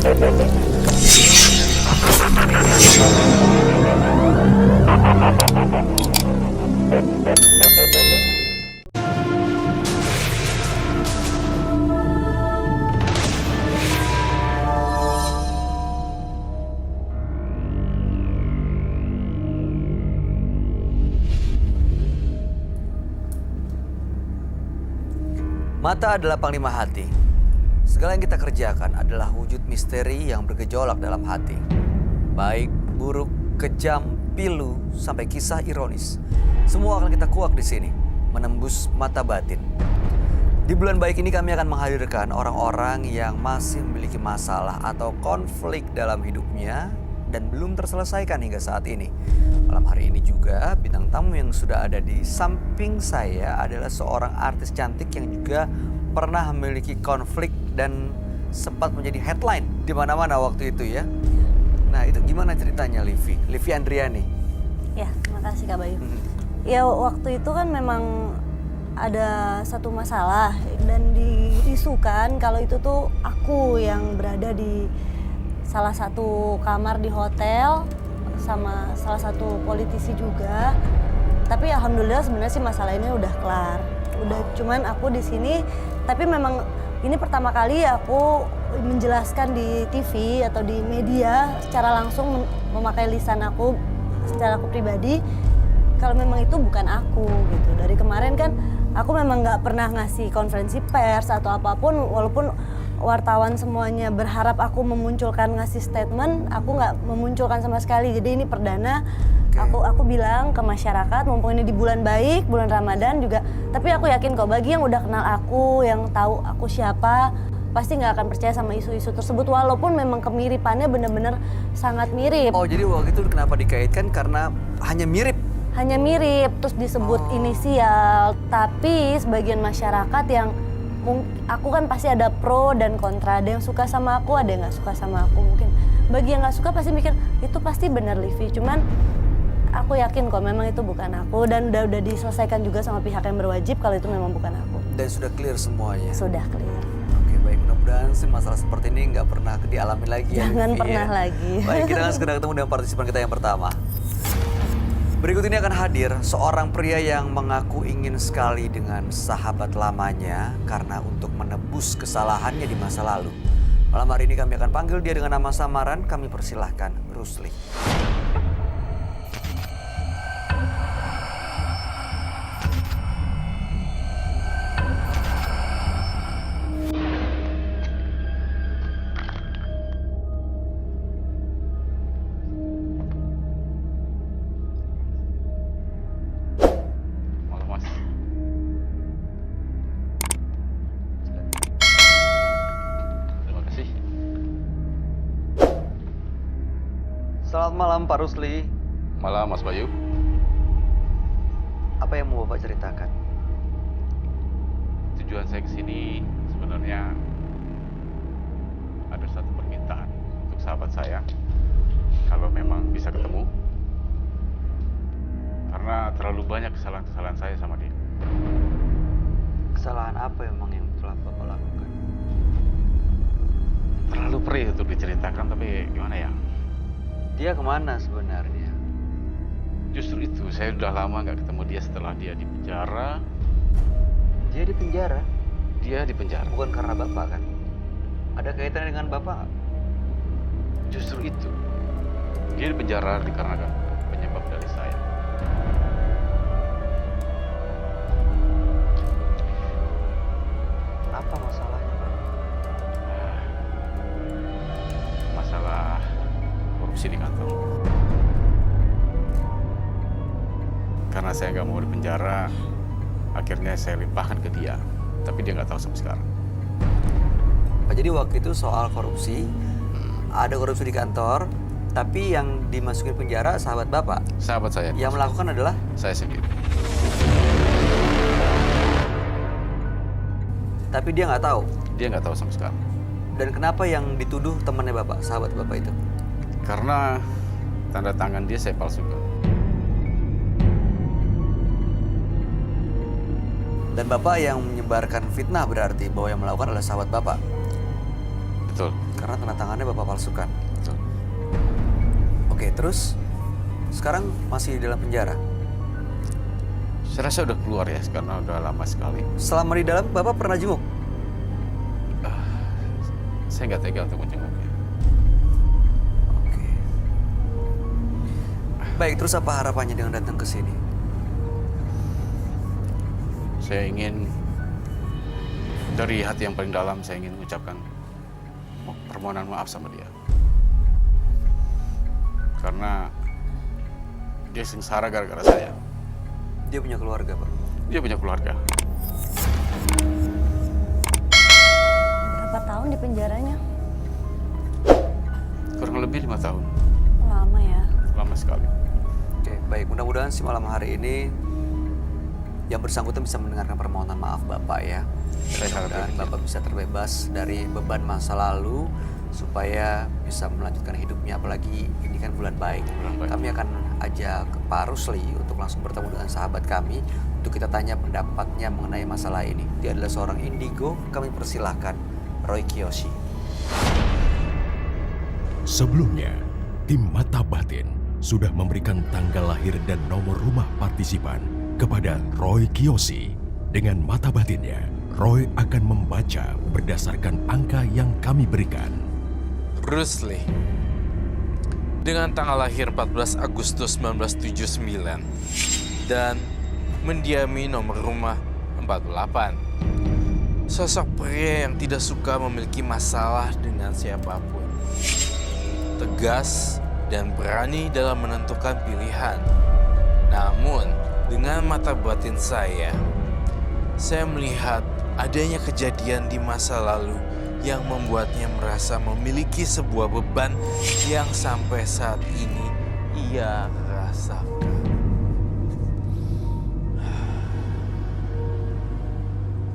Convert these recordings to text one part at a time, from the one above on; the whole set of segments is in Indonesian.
Mata adalah panglima hati. Segala yang kita kerjakan adalah wujud misteri yang bergejolak dalam hati. Baik, buruk, kejam, pilu, sampai kisah ironis. Semua akan kita kuak di sini, menembus mata batin. Di bulan baik ini kami akan menghadirkan orang-orang yang masih memiliki masalah atau konflik dalam hidupnya dan belum terselesaikan hingga saat ini. Malam hari ini juga bintang tamu yang sudah ada di samping saya adalah seorang artis cantik yang juga pernah memiliki konflik dan sempat menjadi headline di mana-mana waktu itu ya. Nah itu gimana ceritanya Livi? Livi Andriani. Ya, terima kasih Kak Bayu. Ya waktu itu kan memang ada satu masalah dan diisukan kalau itu tuh aku yang berada di salah satu kamar di hotel sama salah satu politisi juga. Tapi alhamdulillah sebenarnya sih masalah ini udah kelar. Udah cuman aku di sini, tapi memang ini pertama kali aku menjelaskan di TV atau di media secara langsung memakai lisan aku secara aku pribadi kalau memang itu bukan aku gitu. Dari kemarin kan aku memang nggak pernah ngasih konferensi pers atau apapun, walaupun wartawan semuanya berharap aku memunculkan ngasih statement, aku nggak memunculkan sama sekali. Jadi ini perdana aku bilang ke masyarakat, mumpung ini di bulan baik, bulan Ramadan juga. Tapi aku yakin kok bagi yang udah kenal aku, yang tahu aku siapa, pasti nggak akan percaya sama isu-isu tersebut. Walaupun memang kemiripannya benar-benar sangat mirip. Oh jadi waktu itu kenapa dikaitkan karena hanya mirip? Hanya mirip, terus disebut inisial. Tapi sebagian masyarakat yang aku kan pasti ada pro dan kontra, ada yang suka sama aku, ada yang nggak suka sama aku. Mungkin bagi yang nggak suka pasti mikir itu pasti benar Livi, cuman aku yakin kok memang itu bukan aku dan udah diselesaikan juga sama pihak yang berwajib kalau itu memang bukan aku. Dan sudah clear semuanya? Sudah clear. Oke baik, mudah-mudahan sih masalah seperti ini nggak pernah dialami lagi ya. Jangan Livi, pernah ya. lagi. Baik, kita akan segera ketemu dengan partisipan kita yang pertama. Berikut ini akan hadir seorang pria yang mengaku ingin sekali dengan sahabat lamanya karena untuk menebus kesalahannya di masa lalu. Malam hari ini kami akan panggil dia dengan nama samaran, kami persilahkan Rusli. Selamat malam Pak Rusli. Malam Mas Bayu. Apa yang mau Bapak ceritakan? Tujuan saya kesini sebenarnya ada satu permintaan untuk sahabat saya. Kalau memang bisa ketemu. Karena terlalu banyak kesalahan-kesalahan saya sama dia. Kesalahan apa emang yang telah Bapak lakukan? Terlalu perih untuk diceritakan, tapi gimana ya? Dia kemana sebenarnya? Justru itu, saya udah lama nggak ketemu dia setelah dia di penjara. Dia di penjara? Dia di penjara. Bukan karena Bapak kan? Ada kaitannya dengan Bapak? Justru itu. Dia di penjara dikarenakan penyebab dari saya. Apa masalahnya Pak? Masalah korupsi di kantor. Karena saya nggak mau di penjara, akhirnya saya limpahkan ke dia. Tapi dia nggak tahu sampai sekarang. Jadi waktu itu soal korupsi, ada korupsi di kantor, tapi yang dimasukin penjara sahabat Bapak. Sahabat saya. Yang melakukan adalah? Saya sendiri. Tapi dia nggak tahu? Dia nggak tahu sampai sekarang. Dan kenapa yang dituduh temannya Bapak, sahabat Bapak itu? Karena tanda tangan dia saya palsukan. Dan Bapak yang menyebarkan fitnah berarti bahwa yang melakukan adalah sahabat Bapak? Betul. Karena tanda tangannya Bapak palsukan. Betul. Oke, terus sekarang masih di dalam penjara. Saya rasa udah keluar ya, karena udah lama sekali. Selama di dalam Bapak pernah jenguk? Saya nggak tega untuk menjenguknya. Oke. Baik, terus apa harapannya dengan datang ke sini? Saya ingin, dari hati yang paling dalam, saya ingin mengucapkan permohonan maaf sama dia. Karena dia sengsara gara-gara saya. Dia punya keluarga, Pak. Dia punya keluarga. Berapa tahun di penjaranya? Kurang lebih 5 tahun. Lama ya. Lama sekali. Oke, baik. Mudah-mudahan sih malam hari ini yang bersangkutan bisa mendengarkan permohonan maaf Bapak ya. Saya harap Dan demikian. Bapak bisa terbebas dari beban masa lalu supaya bisa melanjutkan hidupnya. Apalagi ini kan bulan baik. Bulan baik. Kami akan ajak Pak Rusli untuk langsung bertemu dengan sahabat kami untuk kita tanya pendapatnya mengenai masalah ini. Dia adalah seorang indigo. Kami persilahkan Roy Kiyoshi. Sebelumnya, tim Mata Batin sudah memberikan tanggal lahir dan nomor rumah partisipan kepada Roy Kiyoshi. Dengan mata batinnya, Roy akan membaca berdasarkan angka yang kami berikan. Rusli dengan tanggal lahir 14 Agustus 1979 dan mendiami nomor rumah 48. Sosok pria yang tidak suka memiliki masalah dengan siapapun. Tegas dan berani dalam menentukan pilihan. Namun, dengan mata batin saya melihat adanya kejadian di masa lalu yang membuatnya merasa memiliki sebuah beban yang sampai saat ini ia rasakan.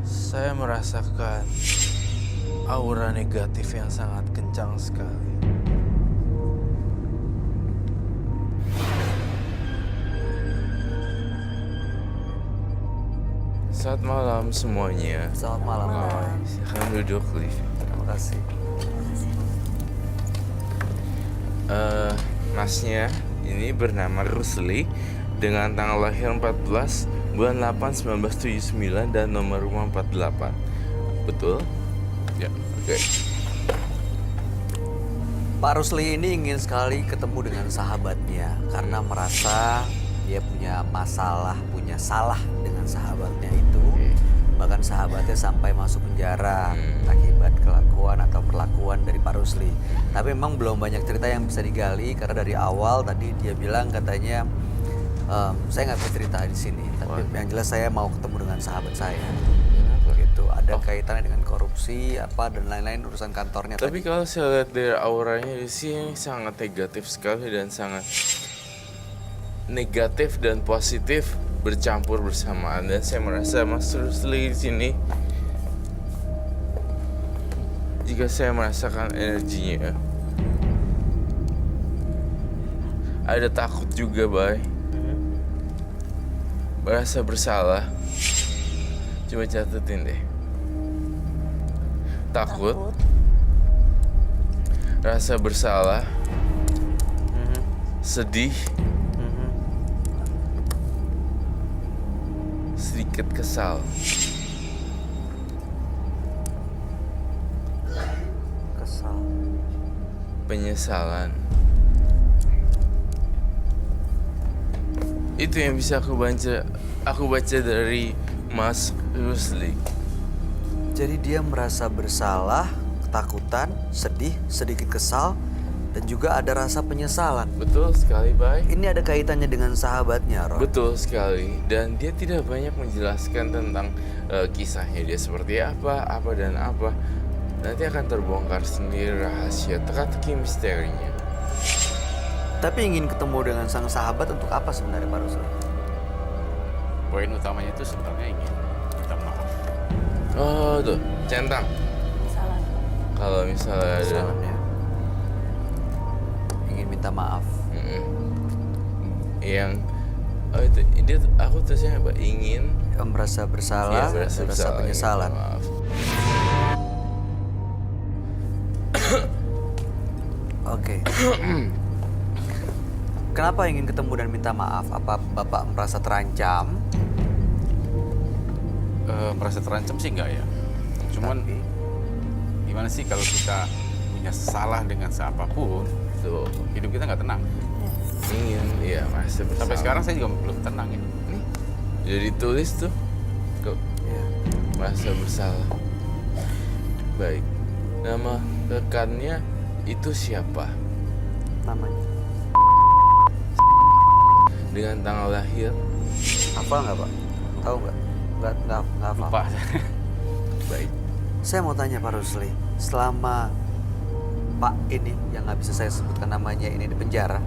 Saya merasakan aura negatif yang sangat kencang sekali. Selamat malam semuanya. Selamat malam, Pak Roy. Silahkan duduk, Liv. Terima kasih. Masnya ini bernama Rusli dengan tanggal lahir 14 bulan 8 1979 dan nomor rumah 48. Betul? Ya. Oke. Pak Rusli ini ingin sekali ketemu dengan sahabatnya karena merasa dia punya masalah, punya salah dengan sahabatnya itu. Bahkan sahabatnya sampai masuk penjara akibat kelakuan atau perlakuan dari Pak Rusli. Tapi memang belum banyak cerita yang bisa digali karena dari awal tadi dia bilang katanya saya nggak bisa cerita di sini. Tapi yang jelas saya mau ketemu dengan sahabat saya. Gitu. Ada kaitannya dengan korupsi apa dan lain-lain urusan kantornya. Tapi tadi. kalau saya lihat dari auranya di sini sangat negatif sekali dan sangat negatif dan positif bercampur bersamaan, dan saya merasa Mas Rusli di sini jika saya merasakan energinya ada takut juga, Bay. Merasa bersalah. Coba catetin deh. Takut, rasa bersalah, sedih, sedikit kesal. Kesal. Penyesalan. Itu yang bisa aku baca dari Mas Rusli. Jadi dia merasa bersalah, ketakutan, sedih, sedikit kesal, dan juga ada rasa penyesalan. Betul sekali, Bay. Ini ada kaitannya dengan sahabatnya, Roy. Betul sekali. Dan dia tidak banyak menjelaskan tentang kisahnya dia seperti apa dan apa. Nanti akan terbongkar sendiri rahasia teka-teki misterinya. Tapi ingin ketemu dengan sang sahabat untuk apa sebenarnya, Pak Rusli? Poin utamanya itu sebenarnya ingin minta maaf. Oh, tuh, centang. Salah. Kalau misalnya ada Kesalahan ya. Ingin minta maaf. yang itu dia aku tulisnya apa? Ingin Merasa bersalah, berasa rasa bersalah, penyesalan. ingin minta maaf. Kenapa ingin ketemu dan minta maaf? Apa Bapak merasa terancam? Merasa terancam sih enggak ya. Cuman Tapi, gimana sih kalau kita punya salah dengan siapapun, Tuh, hidup kita nggak tenang. ingin, iya merasa bersalah. Sampai sekarang saya juga belum tenang ini. Nih, udah ditulis tuh. Kok ya, merasa bersalah. Baik, nama rekannya itu siapa? namanya. Dengan tanggal lahir? Hafal nggak Pak? Tahu nggak? Nggak hafal. Lupa. Baik. Saya mau tanya Pak Rusli, selama Pak ini yang nggak bisa saya sebutkan namanya ini di penjara,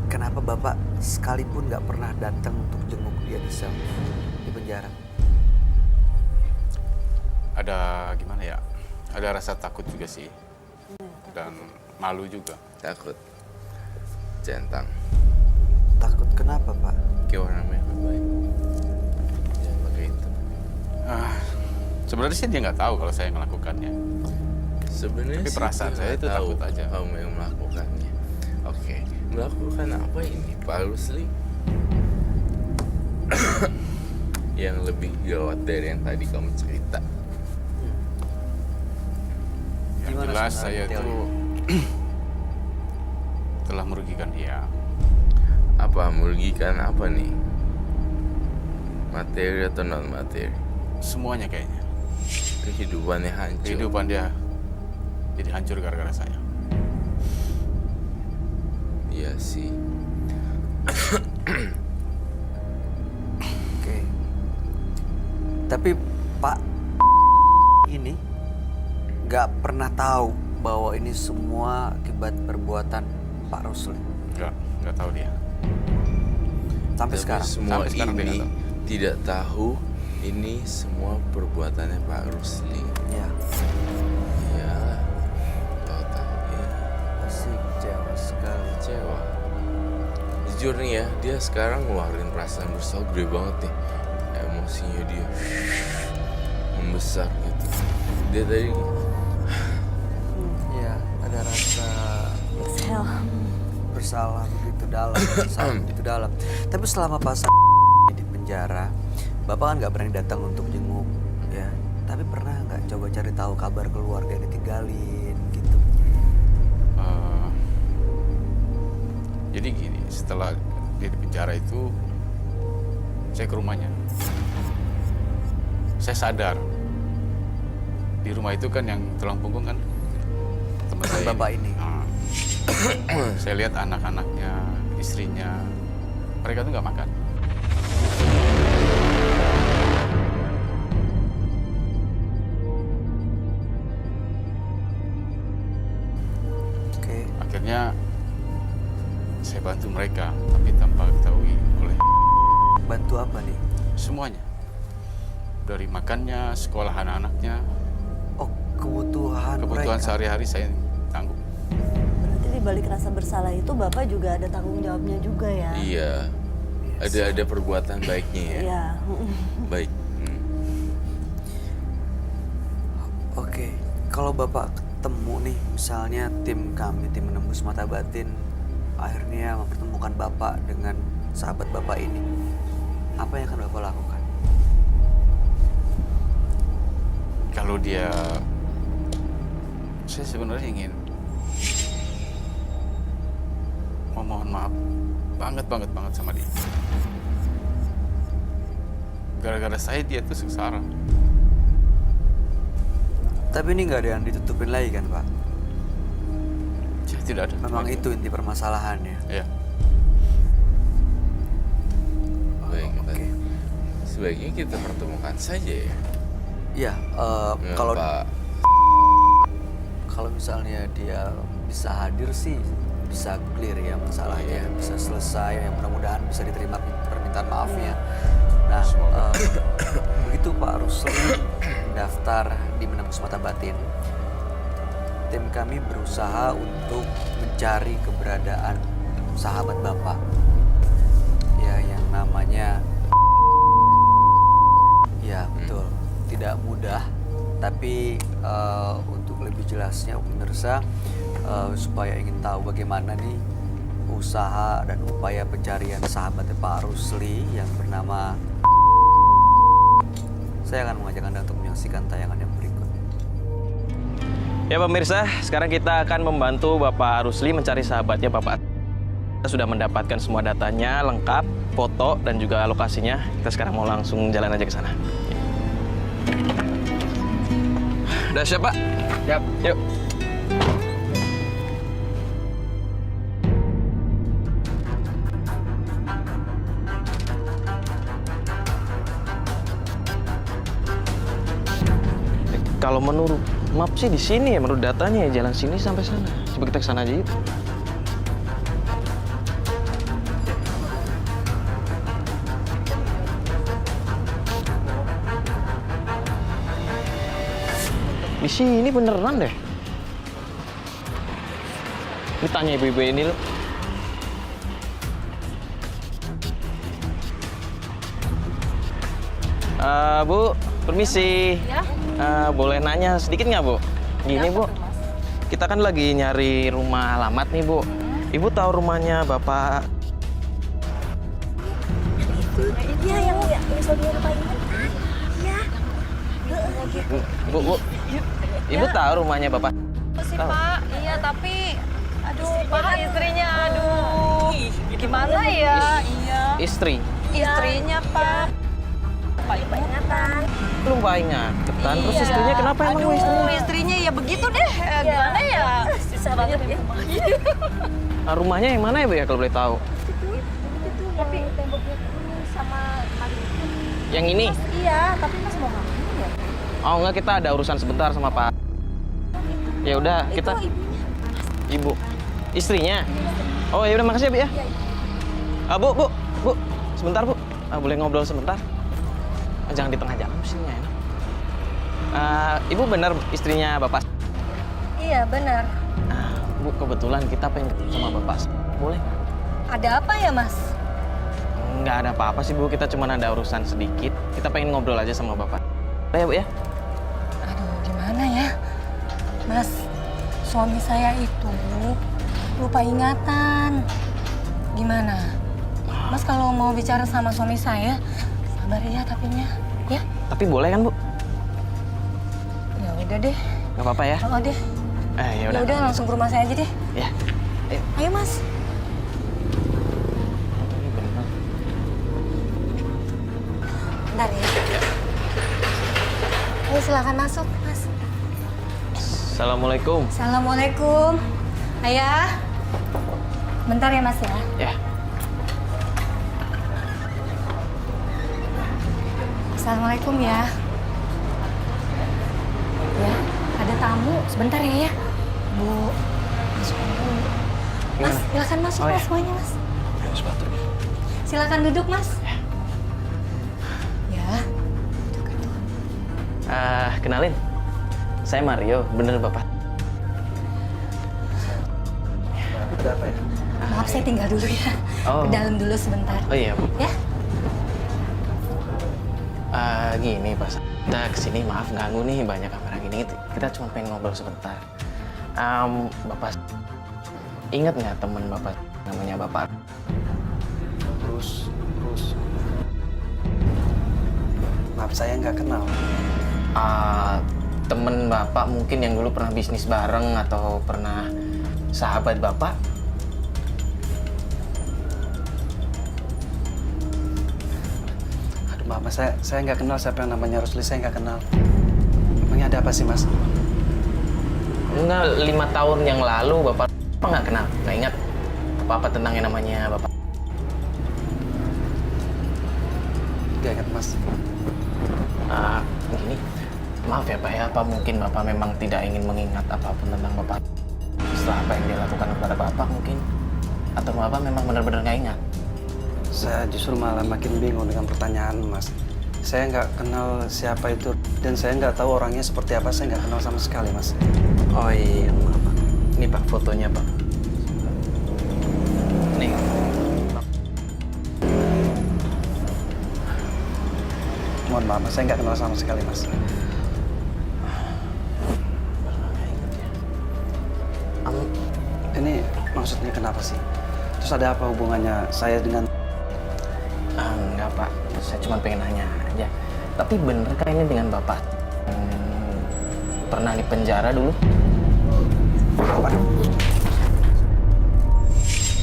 kenapa Bapak sekalipun nggak pernah datang untuk jenguk dia di sel di penjara? Ada gimana ya? Ada rasa takut juga sih. Dan malu juga. Takut. Centang. Takut kenapa Pak? Kayak orang merah baik. Jangan pakai itu. Sebenarnya sih dia nggak tahu kalau saya melakukannya. Sebenarnya Tapi sih perasaan dia saya nggak itu tahu takut aja. kamu yang melakukannya. Oke, melakukan apa ini Pak Rusli? Yang lebih gawat dari yang tadi kamu cerita. Yang Gimana jelas sebenarnya saya detailnya? itu telah merugikan dia. Apa merugikan apa nih? Materi atau non materi? Semuanya kayaknya. Kehidupannya hancur. Kehidupan dia jadi hancur gara-gara saya. Iya sih. Oke. Tapi Pak ini nggak pernah tahu bahwa ini semua akibat perbuatan Pak Rusli Nggak tahu dia. sampai Tapi sekarang. semua Sampai sekarang dia ini nggak tidak tahu ini semua perbuatannya Pak Rusli. Ya, Ya, tahu-tahu ya. pasti kecewa sekali. Kecewa. Jujur nih ya, dia sekarang ngeluarin perasaan bersalah gede banget nih. Emosinya dia membesar gitu. Dia tadi Ya, ada rasa Exhale. bersalah begitu dalam, bersalah begitu dalam. Tapi selama pas di penjara, Bapak kan nggak berani datang untuk jenguk, ya. Tapi pernah nggak coba cari tahu kabar keluarga yang ditinggalin gitu? Jadi gini, setelah dia di penjara itu, saya ke rumahnya. Saya sadar di rumah itu kan yang tulang punggung kan teman saya. Bapak ini. Saya lihat anak-anaknya, istrinya, mereka tuh nggak makan. Oke. Akhirnya saya bantu mereka, tapi tanpa diketahui oleh Bantu apa nih? semuanya. Dari makannya, sekolah anak-anaknya, Oh, kebutuhan kebutuhan mereka. sehari-hari saya tanggung. Berarti di balik rasa bersalah itu Bapak juga ada tanggung jawabnya juga ya? iya. Ada perbuatan baiknya ya. Iya. Baik. Oke, kalau Bapak ketemu nih, misalnya tim kami, tim Menembus Mata Batin, akhirnya mempertemukan Bapak dengan sahabat Bapak ini, apa yang akan Bapak lakukan? Kalau dia, saya sebenarnya ingin memohon maaf banget sama dia. Gara-gara saya dia tuh sengsara. Tapi ini nggak ada yang ditutupin lagi kan, Pak? Ya, tidak ada. Memang itu inti permasalahannya. Ya. Baik. Oke. Sebaiknya kita pertemukan saja ya. Iya, Dengan kalau Pak kalau misalnya dia bisa hadir sih bisa clear ya masalahnya, bisa selesai, ya mudah-mudahan bisa diterima permintaan maafnya. Nah, begitu Pak Rusli daftar di Menembus Mata Batin, tim kami berusaha untuk mencari keberadaan sahabat Bapak, ya yang namanya, ya betul, tidak mudah, tapi untuk lebih lebih jelasnya pemirsa, supaya ingin tahu bagaimana nih usaha dan upaya pencarian sahabatnya Pak Rusli yang bernama, saya akan mengajak Anda untuk menyaksikan tayangan yang berikut. Ya pemirsa, sekarang kita akan membantu Bapak Rusli mencari sahabatnya Bapak. Kita sudah mendapatkan semua datanya lengkap, foto dan juga lokasinya. Kita sekarang mau langsung jalan aja ke sana. Udah siap, Pak? Siap. Yuk. Kalau menurut map sih di sini ya, menurut datanya ya jalan sini sampai sana. Coba kita ke sana aja yuk. Di sini beneran deh. Ini tanya ibu-ibu ini loh. Bu, permisi. Ya. Boleh nanya sedikit nggak, Bu? Gini, Bu. Kita kan lagi nyari rumah alamat nih, Bu. Ibu tahu rumahnya Bapak? Iya, yang saudara Pak Iman. Iya. Bu. Ibu tahu rumahnya Bapak? Sih Tahu. Pak, iya tapi aduh Pak istrinya aduh gimana ya? Iya. Istri. Istrinya Pak. Pak Ingatan. Belum Pak ingat. Terus istrinya kenapa emang Bu, Aduh, istrinya? istrinya ya begitu deh. Gimana ya? Susah banget ya. Rumahnya yang mana ya, Bu ya kalau boleh tahu? Tapi temboknya kuning sama madu. Yang ini? Iya, tapi Mas mau ngapain ya? Oh enggak, kita ada urusan sebentar sama Pak. Ya udah, kita Itu ibunya. Ibu. Istrinya. Oh ya udah, makasih ya, Bu ya. Bu. Sebentar, Bu. Boleh ngobrol sebentar? Jangan di tengah jalan sini ya. Ibu benar istrinya Bapak? Iya, benar. Bu, kebetulan kita pengen ketemu sama Bapak. Boleh? Ada apa ya, Mas? Nggak ada apa-apa sih, Bu. Kita cuma ada urusan sedikit. Kita pengen ngobrol aja sama Bapak. Boleh ya, Bu ya? Aduh, gimana ya? Mas, suami saya itu lupa ingatan. Gimana? Mas kalau mau bicara sama suami saya, sabar ya tapinya, ya? Tapi boleh kan, Bu? Ya udah deh. Nggak apa-apa ya? Oh deh. Ya Ya udah. udah langsung ke rumah saya aja deh. Ya. Ayo. Ayo, Mas. Ini bener. Bentar ya. Ayo silakan masuk, Mas. Assalamualaikum. Assalamualaikum. Ayah. Bentar ya, Mas ya. Ya. Assalamualaikum ya. Ya, ada tamu. Sebentar ya. Bu, masuk dulu. Mas, Gimana? silakan masuk Oh, Mas ya. semuanya, Mas. Ayo sepatu. Silakan duduk, Mas. Ya. Kenalin. Saya Mario, bener Bapak. Ada apa ya? Maaf, saya tinggal dulu ya. Oh. Ke dalam dulu sebentar. Oh iya, Bu. Ya. Gini Pak, kita kesini maaf ganggu nih, banyak kamera gini. Kita cuma pengen ngobrol sebentar. Bapak ingat nggak teman Bapak namanya Bapak? Terus. Maaf, saya nggak kenal. Temen Bapak mungkin yang dulu pernah bisnis bareng atau pernah sahabat Bapak? Aduh, maaf, Mas, saya nggak kenal siapa yang namanya Rusli. Saya nggak kenal. Emangnya ada apa sih, Mas? Enggak, 5 tahun yang lalu Bapak nggak kenal, nggak ingat apa-apa tentang yang namanya Bapak? Nggak ingat, Mas. Begini, maaf ya Pak ya, apa mungkin Bapak memang tidak ingin mengingat apapun tentang Bapak setelah apa yang dia lakukan kepada Bapak mungkin? Atau Bapak memang benar-benar nggak ingat? Saya justru malah makin bingung dengan pertanyaan, Mas. Saya nggak kenal siapa itu, dan saya nggak tahu orangnya seperti apa. Saya nggak kenal sama sekali, Mas. Oh iya, maaf Pak. Ini Pak fotonya Pak. Nih. Mohon maaf, Mas. Saya nggak kenal sama sekali, Mas. maksudnya kenapa sih? Terus ada apa hubungannya saya dengan... Enggak Pak, saya cuma pengen nanya aja. Tapi bener kan ini dengan Bapak pernah di penjara dulu? Apa?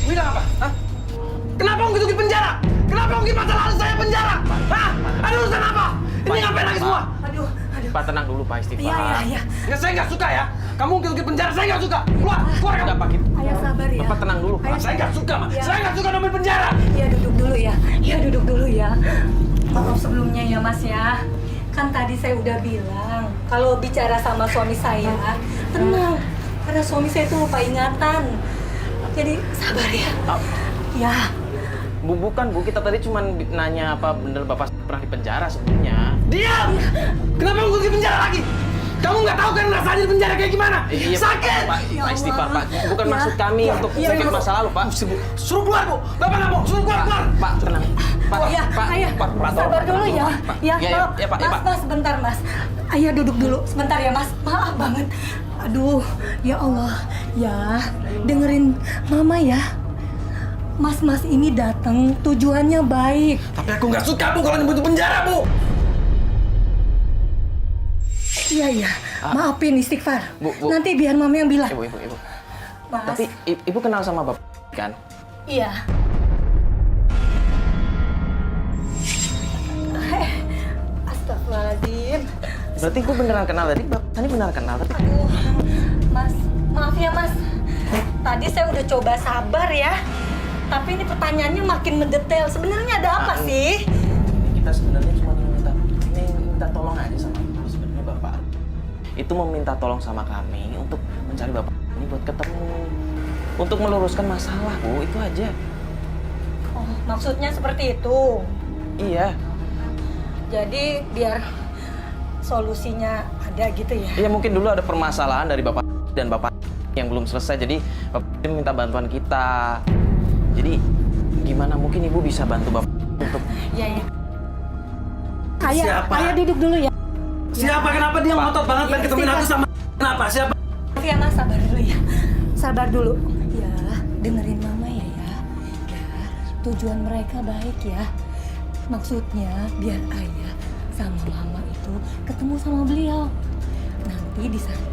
Bilang apa? Hah? Kenapa Ungki di penjara? Kenapa Ungki masa lalu saya penjara? Hah? Ada urusan apa? Ini ngapain lagi semua? Aduh, aduh. Pak tenang dulu Pak, istighfar. Iya. Ya, saya nggak suka ya. Kamu Ungki penjara, saya nggak suka. Keluar kamu. Enggak Pak, Ayah sabar ya. Bapak tenang dulu Pak. Saya nggak suka, Ma. Saya nggak suka nemuin penjara. Ya duduk dulu ya. Ya duduk dulu ya. Maaf sebelumnya ya Mas ya. Kan tadi saya udah bilang kalau bicara sama suami saya tenang. Karena suami saya itu lupa ingatan. Jadi sabar ya. Ya. Bukan Bu, kita tadi cuma nanya apa bener Bapak pernah di penjara sebelumnya. Diam! Kenapa Ungki penjara lagi? Kamu nggak tahu kan rasanya di penjara kayak gimana? Iya, Sakit! Pak, istighfar Pak. Bukan maksud kami untuk sakit masa lalu Pak. Suruh keluar, Bu. Bapak nggak mau. Suruh keluar. Pak, tenang. Pak, Ya, Pak, ayah, Pak, sabar dulu ya. Ya, Iya, maaf. iya, Pak, iya, Mas, Pak. Mas, sebentar, Mas. Ayah duduk dulu, sebentar ya, Mas. Maaf banget. Aduh, ya Allah. Ya, dengerin Mama ya. Mas ini datang tujuannya baik. Tapi aku nggak suka, Bu, kalau nyebut penjara, Bu. Iya. Maafin istighfar. Bu. Nanti biar Mama yang bilang. Ibu. Mas. Tapi Ibu kenal sama Bapak kan? Iya. Astagfirullahaladzim. Berarti Ibu beneran kenal tadi? Bapak tadi beneran kenal tapi Aduh, Mas, maaf ya Mas. Tadi saya udah coba sabar ya. Tapi ini pertanyaannya makin mendetail. Sebenarnya ada apa sih? kita sebenarnya cuma minta tolong aja sama Ibu. Sebenarnya Bapak itu meminta tolong sama kami untuk mencari Bapak ini buat ketemu. Untuk meluruskan masalah, Bu, itu aja. Oh, maksudnya seperti itu. Iya. Jadi biar solusinya ada gitu ya. Iya, mungkin dulu ada permasalahan dari Bapak dan Bapak yang belum selesai. Jadi Bapak minta bantuan kita. Jadi gimana mungkin Ibu bisa bantu Bapak untuk... Iya. Siapa? Ayah duduk dulu ya. Siapa? Kenapa dia ngotot banget pengen ketemuin aku sama... Kenapa? Siapa? Ya Mas, sabar dulu ya. Sabar dulu. Ya, dengerin Mama ya. Ya, tujuan mereka baik ya. Maksudnya biar Ayah sama Mama itu ketemu sama beliau. Nanti di sana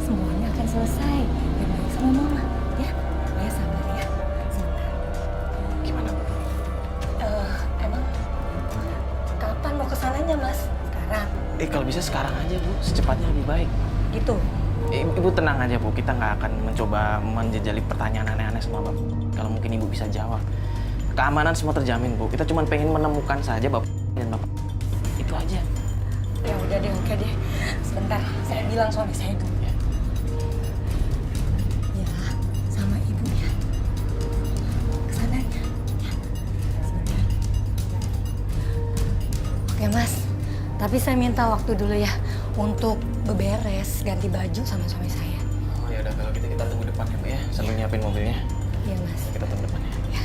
semuanya akan selesai. Dan baik sama Mama. Ya, Ayah sabar ya. Sebentar. Gimana, Bu? Emang kapan mau kesananya Mas? Sekarang. Kalau bisa sekarang aja, Bu. Secepatnya lebih baik. Gitu. Ibu tenang aja, Bu. Kita nggak akan mencoba menjejali pertanyaan aneh-aneh sama Bapak. Kalau mungkin Ibu bisa jawab. Keamanan semua terjamin, Bu. Kita cuma pengen menemukan saja Bapak dan Bapak. Itu aja. Ya udah deh, oke deh. Sebentar, saya bilang suami saya dulu. Ya, sama Ibu ya. Kesana ya. Sebentar. Oke Mas, tapi saya minta waktu dulu ya untuk beberes, ganti baju sama suami saya. Oh ya udah, kalau gitu kita tunggu depan ya, Bu ya. Sambil nyiapin mobilnya. Iya Mas. Kita tunggu depannya. Ya.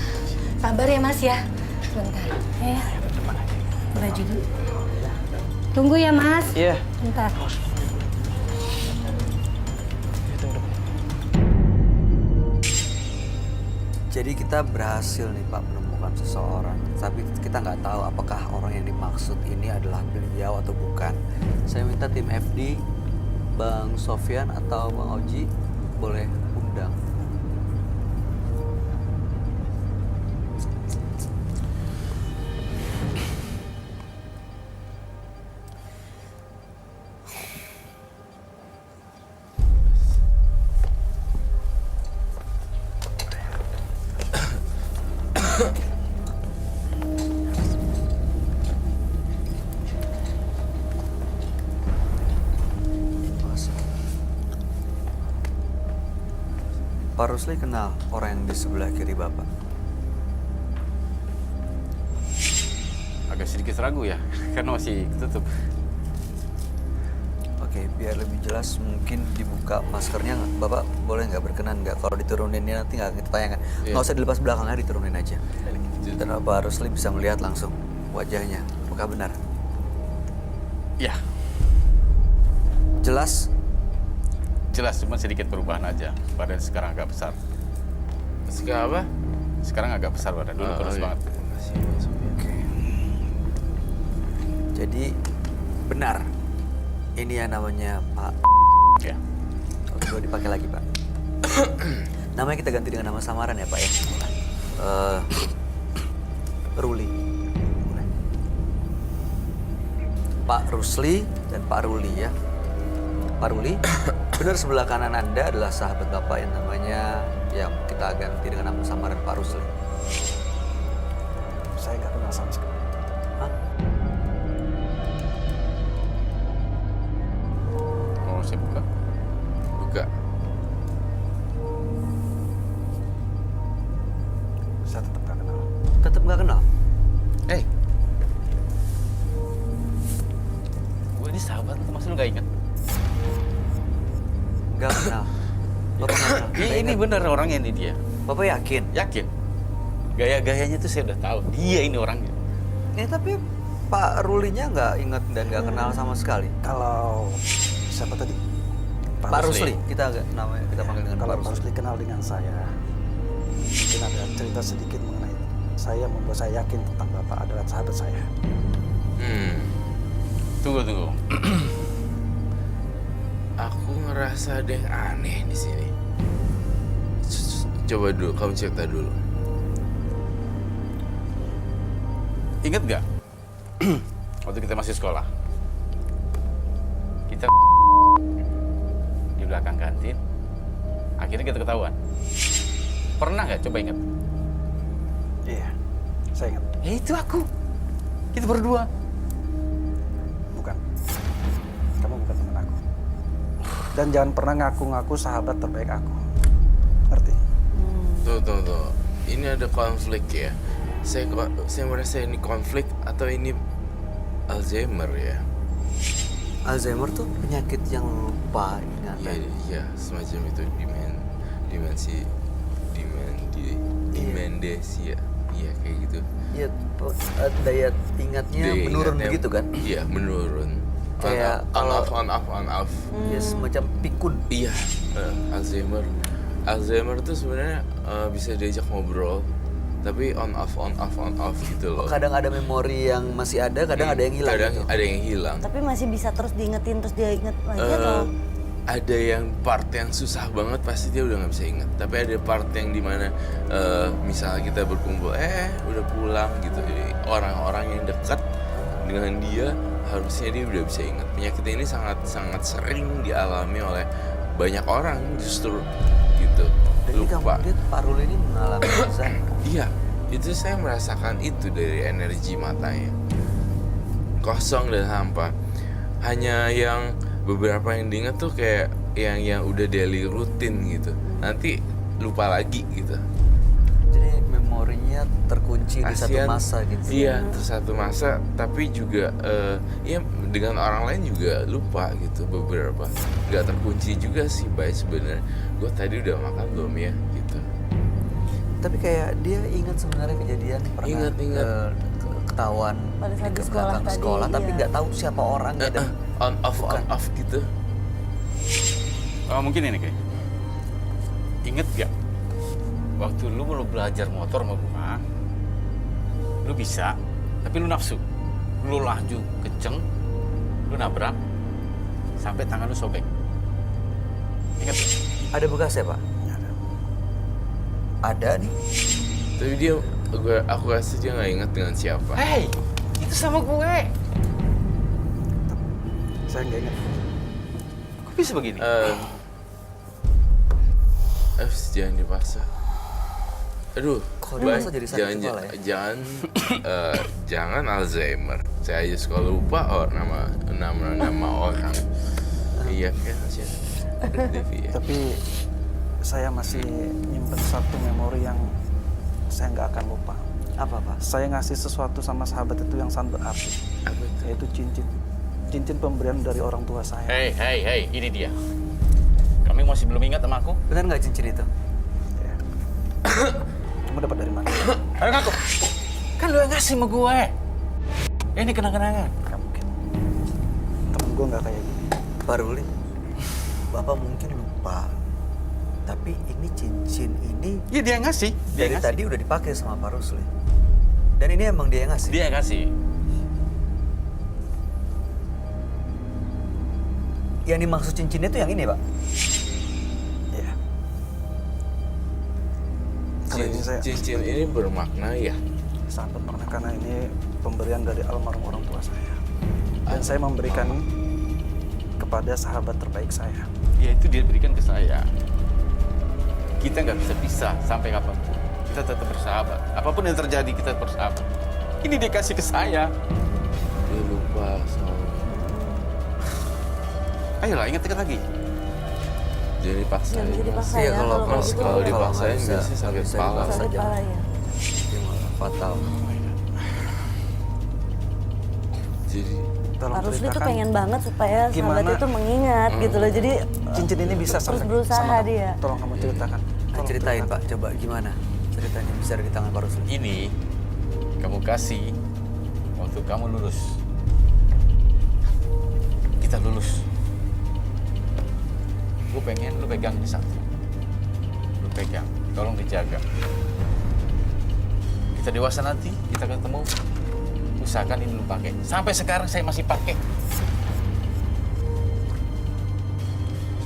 Sabar ya Mas ya. Sebentar. Ya. Ya, depan aja. Baju dulu. Tunggu ya Mas. Iya. Bentar. Ya, tunggu depan. Jadi kita berhasil nih Pak menemukan seseorang, tapi kita nggak tahu apakah orang yang dimaksud ini adalah beliau atau bukan. Saya minta tim FD, Bang Sofyan atau Bang Oji boleh undang. Pak Rusli kenal orang yang di sebelah kiri Bapak? Agak sedikit ragu ya, karena masih tutup. Oke, biar lebih jelas mungkin dibuka maskernya. Bapak boleh nggak berkenan nggak kalau diturunin ini nanti nggak kita tayangkan. Iya. Nggak usah dilepas belakangnya, diturunin aja. Dan Pak Rusli bisa melihat langsung wajahnya. Apakah benar? Ya, Jelas? jelas cuma sedikit perubahan aja. Badan sekarang agak besar. Sekarang apa? Sekarang agak besar badan, dulu kurus iya. banget. Makasih, Mas Sofian. Jadi benar, ini yang namanya Pak. Ya. Oke, boleh dipakai lagi Pak. Namanya kita ganti dengan nama samaran ya Pak ya. Ruli. Boleh. Pak Rusli dan Pak Ruli ya. Pak Ruli, benar sebelah kanan Anda adalah sahabat Bapak yang namanya, yang kita ganti dengan nama samaran Pak Rusli. Saya nggak kenal sama sekali. Hah? Oh, saya buka. Buka. Saya tetap nggak kenal. Tetap nggak kenal? Gue ini sahabat lu, masa lu gak ingat? Nggak kenal. Bapak nggak kenal? Nggak Ini ingat? bener orangnya nih dia. Bapak yakin? Yakin. Gaya-gayanya tuh saya udah tahu. Dia ini orangnya. Tapi Pak Rulinya nggak ingat dan nggak kenal sama sekali. Kalau siapa tadi? Pak Rusli, kita agak namanya kita panggil dengan Kalau Pak Pak Rusli. Rusli kenal dengan saya, mungkin ada cerita sedikit mengenai saya, membuat saya yakin tentang Bapak adalah sahabat saya. Tunggu. Aku ngerasa ada yang aneh di sini. Coba dulu, kamu cerita dulu. Ingat gak? Waktu kita masih sekolah. Kita di belakang kantin. Akhirnya kita ketahuan. Pernah nggak coba ingat? Iya, saya ingat. Ya itu aku. Kita berdua. Bukan. Kamu bukan teman aku. Dan jangan pernah ngaku-ngaku sahabat terbaik aku. Ngerti? Tuh. Ini ada konflik ya. Saya merasa ini konflik atau ini Alzheimer ya? Alzheimer tuh penyakit yang lupa ingatan. Iya, semacam itu demensia. Iya, kayak gitu. Iya, daya ingatnya Daya menurun ingatnya- begitu kan? Iya, menurun. Kayak on off. Ya semacam pikun. Iya, Alzheimer tuh sebenarnya bisa diajak ngobrol, tapi on off gitu loh. Kadang ada memori yang masih ada, kadang ada yang hilang. Kadang gitu. ada yang hilang. Tapi masih bisa terus diingetin, terus dia inget lagi atau? Ada yang part yang susah banget pasti dia udah nggak bisa ingat. Tapi ada part yang dimana misalnya kita berkumpul, udah pulang gitu. Jadi, orang-orang yang dekat dengan dia harusnya dia udah bisa ingat. Penyakit ini sangat sering dialami oleh banyak orang justru gitu. Dan ini kamu lihat Pak Ruli ini mengalami Alzheimer. Iya, itu saya merasakan itu dari energi matanya. Kosong dan hampa. Hanya yang beberapa yang diingat tuh kayak yang udah daily rutin gitu. Nanti lupa lagi gitu. Jadi memorinya terkunci di satu Kasian. masa gitu. Iya, terus satu masa, tapi juga ya dengan orang lain juga lupa gitu beberapa. Nggak terkunci juga sih, baik sebenarnya. Gue tadi udah makan belum ya gitu. Tapi kayak dia ingat sebenarnya kejadian pernah Ingat. ketahuan Pada saat di ke sekolah belakang tadi, sekolah, tapi iya. nggak tahu siapa orangnya dan On off gitu. Oh, mungkin ini kayak. Ingat gak? Waktu lu belajar motor sama gua, lu bisa, tapi lu nafsu. Lu laju kenceng, lu nabrak, sampai tangan lu sobek. Ingat gak? ada bekasnya Pak. Ada nih. Tapi aku rasa dia nggak ingat dengan siapa. Hei, itu sama gue. Saya nggak ingat. Kok bisa begini? Jangan dipaksa. Aduh, Kok dipaksa jadi sakit kepala ya? jangan Alzheimer. Saya aja suka lupa nama orang. Iya kan, Sya? Devi ya. Tapi saya masih nyimpen satu memori yang saya nggak akan lupa. Apa Pak? Saya ngasih sesuatu sama sahabat itu yang sangat berarti, Apa itu? yaitu cincin. Cincin pemberian dari orang tua saya. Hei, ini dia. Kamu masih belum ingat sama aku? Benar nggak cincin itu? Ya. Kamu dapat dari mana? Ayo ngaku. Kan lu yang ngasih sama gue. Ini kenang-kenangan. Nggak mungkin. Temen gue nggak kayak gini. Pak Ruli, Bapak mungkin lupa. Tapi ini cincin ini Iya dia yang ngasih. Dia dari yang ngasih. tadi udah dipakai sama Pak Rusli. Dan ini emang dia yang ngasih. Dia yang ngasih. Yang dimaksud cincinnya itu yang ini, Pak. Iya. Kalau ini saya Cincin ini bermakna ya. sangat bermakna karena ini pemberian dari almarhum orang tua saya. Dan saya memberikan kepada sahabat terbaik saya. Ya itu dia berikan ke saya. Kita nggak bisa pisah sampai kapanpun. Kita tetap bersahabat. Apapun yang terjadi kita tetap bersahabat. Ini dia kasih ke saya. Dia lupa soalnya. Ayolah ingat-ingat lagi. Jadi dipaksain. Jangan dipaksa Iya, ya. kalau kayak gitu. kalau dipaksain nggak bisa- biasanya sakit nggak bisa kepala. dipaksa. Sakit Jangan. kepala ya. Dia malah fatal. Jadi Tolong Pak Rusli tuh ceritakan pengen banget supaya sahabat gimana- itu mengingat gitu loh. Jadi cincin ini bisa terus sampai berusaha sama kamu. dia. Tolong kamu ceritakan. Nah, Tolong ceritain, ceritakan. Pak. Coba gimana ceritanya bisa ada di tangan Pak Rusli? Ini kamu kasih waktu kamu lulus. Kita lulus. Gue pengen lu pegang di satu. Lu pegang, tolong dijaga. Kita dewasa nanti, kita ketemu. Usahakan ini lu pakai. Sampai sekarang saya masih pakai.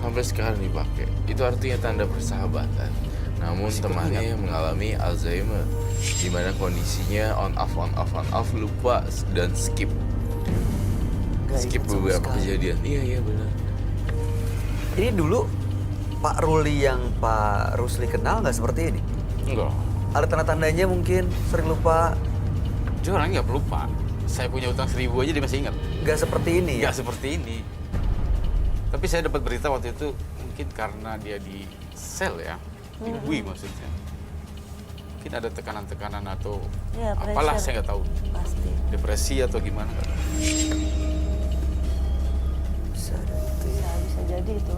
sampai sekarang dipakai. Itu artinya tanda persahabatan. Namun temannya yang mengalami Alzheimer, di mana kondisinya on off, lupa dan skip Nggak ingat sama beberapa sekali. kejadian. Iya benar. Ini dulu Pak Ruli yang Pak Rusli kenal nggak seperti ini? Enggak. Ada tanda-tandanya mungkin sering lupa, Dia orangnya nggak pelupa. Saya punya utang 1.000 aja dia masih ingat. nggak seperti ini ya? Nggak seperti ini. Tapi saya dapat berita waktu itu mungkin karena dia di sel ya, dibui maksudnya. Mungkin ada tekanan-tekanan atau Ya, apalah pressure. saya nggak tahu. Pasti. Depresi atau gimana nggak tahu. Bisa ada itu ya. Bisa jadi itu.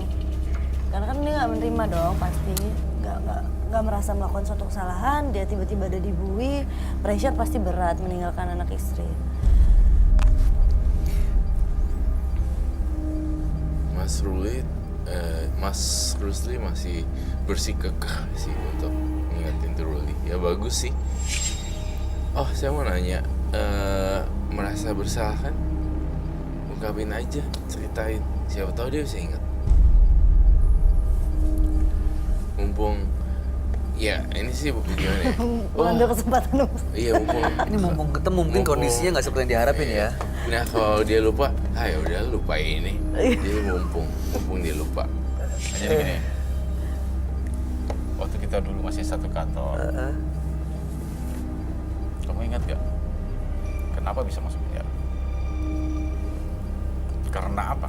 Karena kan dia nggak menerima dong pasti. Nggak merasa melakukan suatu kesalahan, dia tiba-tiba ada dibui, pressure pasti berat meninggalkan anak istri. Mas Rusli masih bersikukuh sih untuk ngingetin tuh Ruli. Ya bagus sih. Oh saya mau nanya, merasa bersalah kan? Ungkapin aja, ceritain. Siapa tahu dia bisa ingat. Mumpung, ya ini sih gimana ya? Mengambil kesempatan dong. Iya mumpung. Ini mumpung ketemu mungkin kondisinya nggak seperti yang diharapin ya. Nah kalau dia lupa, ya udah lupa ini. Jadi mumpung dia lupa. Nah, jadi gini, waktu kita dulu masih satu kantor, kamu ingat gak? Kenapa bisa masuk penjara? Karena apa?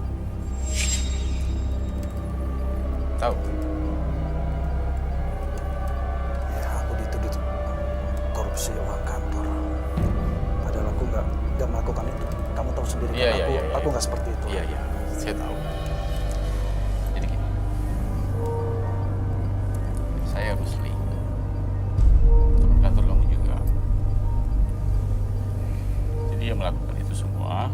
Tahu? Ya, aku dituduh korupsi uang kantor. Padahal aku nggak melakukan itu. Kamu tahu sendiri kan aku nggak seperti itu. Iya, saya tahu. Jadi gini, saya Rusli, teman kantor kamu juga. Jadi yang melakukan itu semua,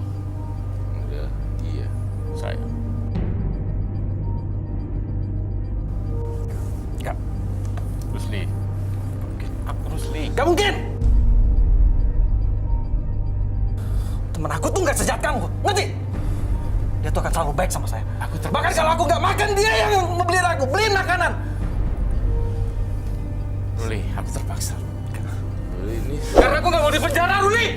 Udah, iya. saya. Nggak. Rusli. Aku Rusli. Gak mungkin! Temen aku tuh nggak sejahat kamu, ngerti? Dia tuh akan selalu baik sama saya. Bahkan kalau aku nggak makan, dia yang ngebeliin aku, beliin makanan. Ruli, aku terpaksa. Ruli ini Karena aku nggak mau di penjara, Ruli!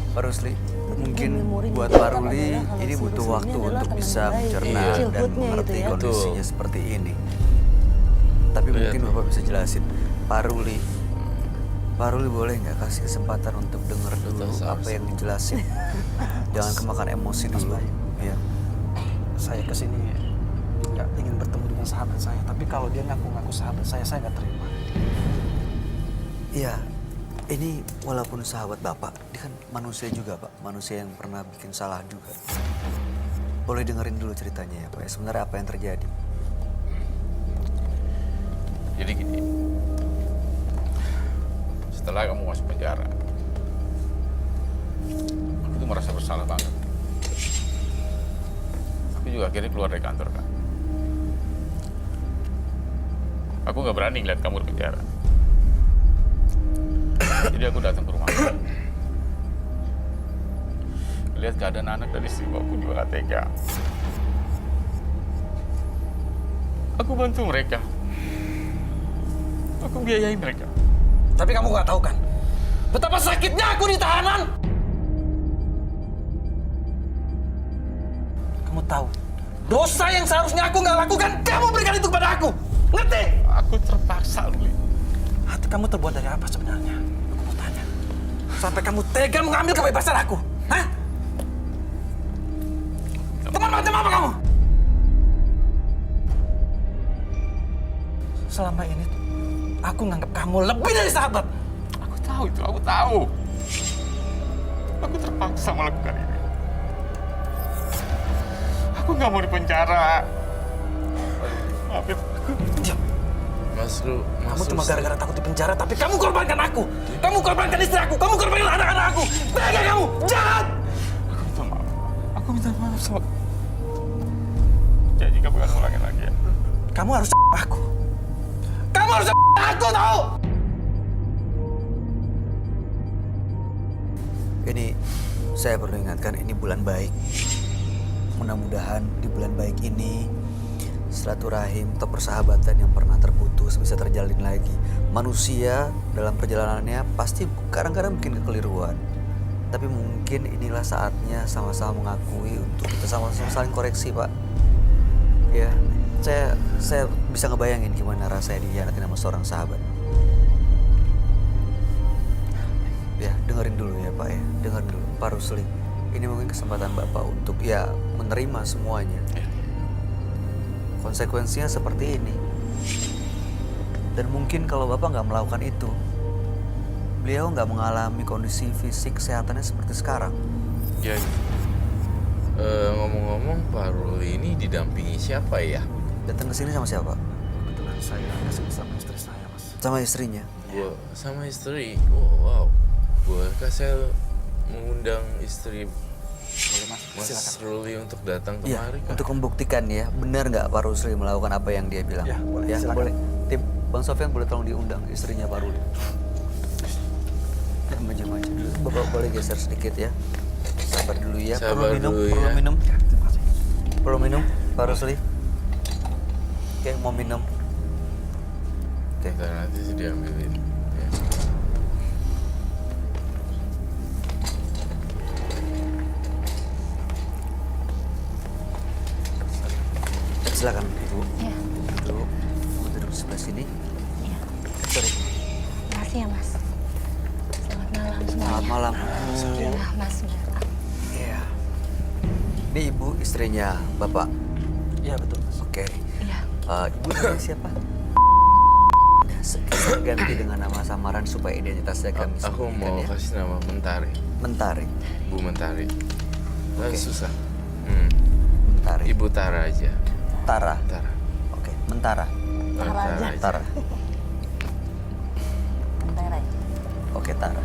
Pak Rusli, mungkin memori buat kita Pak kan Ruli adalah kalau ini si butuh Rusli waktu ini adalah untuk teman bisa baik, mencerna iya. dan childhoodnya mengerti gitu ya. kondisinya Betul. seperti ini. Tapi mungkin Bapak bisa jelasin, Pak Ruli boleh nggak kasih kesempatan untuk dengar dulu apa yang dijelasin? Jangan kemakan emosi dulu. Ya. Saya kesini nggak ingin bertemu dengan sahabat saya. Tapi kalau dia ngaku-ngaku sahabat saya nggak terima. Iya, ini walaupun sahabat Bapak, dia kan manusia juga Pak. Manusia yang pernah bikin salah juga. Boleh dengerin dulu ceritanya ya Pak, ya, sebenarnya apa yang terjadi? Jadi gini, setelah kamu masuk penjara, aku tuh merasa bersalah banget. aku juga akhirnya keluar dari kantor kan. Aku nggak berani ngeliat kamu di penjara. Jadi aku datang ke rumah. Lihat keadaan anak dan istri aku juga gak tega. Aku bantu mereka. Aku biayai mereka. Tapi kamu nggak tahu kan? Betapa sakitnya aku di tahanan. Kamu tahu, dosa yang seharusnya aku nggak lakukan, kamu berikan itu kepada aku. Ngerti? Aku terpaksa, Ruli. Hati kamu terbuat dari apa sebenarnya? Aku mau tanya. Sampai kamu tega mengambil kebebasan aku. Hah? Teman macam apa kamu? Selama ini aku nganggap kamu lebih dari sahabat. Aku tahu itu, aku tahu. Aku terpaksa melakukan ini. Aku nggak mau dipenjara. Maafin aku. Diam. Mas Kamu cuma gara-gara takut di penjara, tapi kamu korbankan aku. Kamu korbankan istri aku. Kamu korbankan anak-anak aku. Tega kamu, jahat. Aku minta maaf. Aku minta maaf sama. Janji kamu akan ulangin lagi ya. Kamu harus aku. Kamu harus aku tahu. Ini saya perlu ingatkan, ini bulan baik. Mudah-mudahan di bulan baik ini silaturahim atau persahabatan yang pernah terputus bisa terjalin lagi. Manusia dalam perjalanannya pasti kadang-kadang bikin kekeliruan. Tapi mungkin inilah saatnya sama-sama mengakui untuk kita sama-sama saling koreksi, Pak. Ya, saya bisa ngebayangin gimana rasanya dihianatin sama seorang sahabat. Ya, dengerin dulu ya, Pak ya. Dengerin dulu, Pak Rusli. Ini mungkin kesempatan Bapak untuk ya menerima semuanya. Konsekuensinya seperti ini. Dan mungkin kalau Bapak nggak melakukan itu, beliau nggak mengalami kondisi fisik kesehatannya seperti sekarang. Ya, ngomong-ngomong, Pak Ruli ini didampingi siapa ya? Datang ke sini sama siapa? Kebetulan saya kesini sama istri saya, Mas. Sama istrinya. Gua sama istri. Oh, wow. Bolehkah saya mengundang istri Boleh, Mas. Mas Silakan. Ruli untuk datang Iya, kemari, Kak? untuk membuktikan ya, benar nggak Pak Rusli melakukan apa yang dia bilang? Ya, boleh. Ya, Silakan. boleh. Tim, Bang Sofyan boleh tolong diundang istrinya Pak Ruli. Ya, maju-maju dulu. Bapak boleh geser sedikit ya. Sabar dulu ya. Sabar perlu minum, dulu perlu ya. minum. Terima kasih. Perlu minum, Pak Rusli. Oke, mau minum. Oke. Ntar nanti sih diambilin. Ya. Silakan Ibu. Ya, Duduk. Ibu duduk sebelah sini. ya. Sorry. Makasih ya, Mas. Selamat malam semuanya. Selamat malam. Ya, Mas. Iya. Ini Ibu istrinya Bapak. Iya betul. Oke. Iya. Ibu namanya siapa? Saya ganti dengan nama samaran supaya identitasnya kami Aku sembunyikan mau ya. kasih nama Mentari. Mentari. Bu Mentari. Oke. Susah. Mentari. Ibu Tara aja. Tara. Tara. Oke, Mentara. Tara aja. Tara. Bentar aja. Oke, Tara.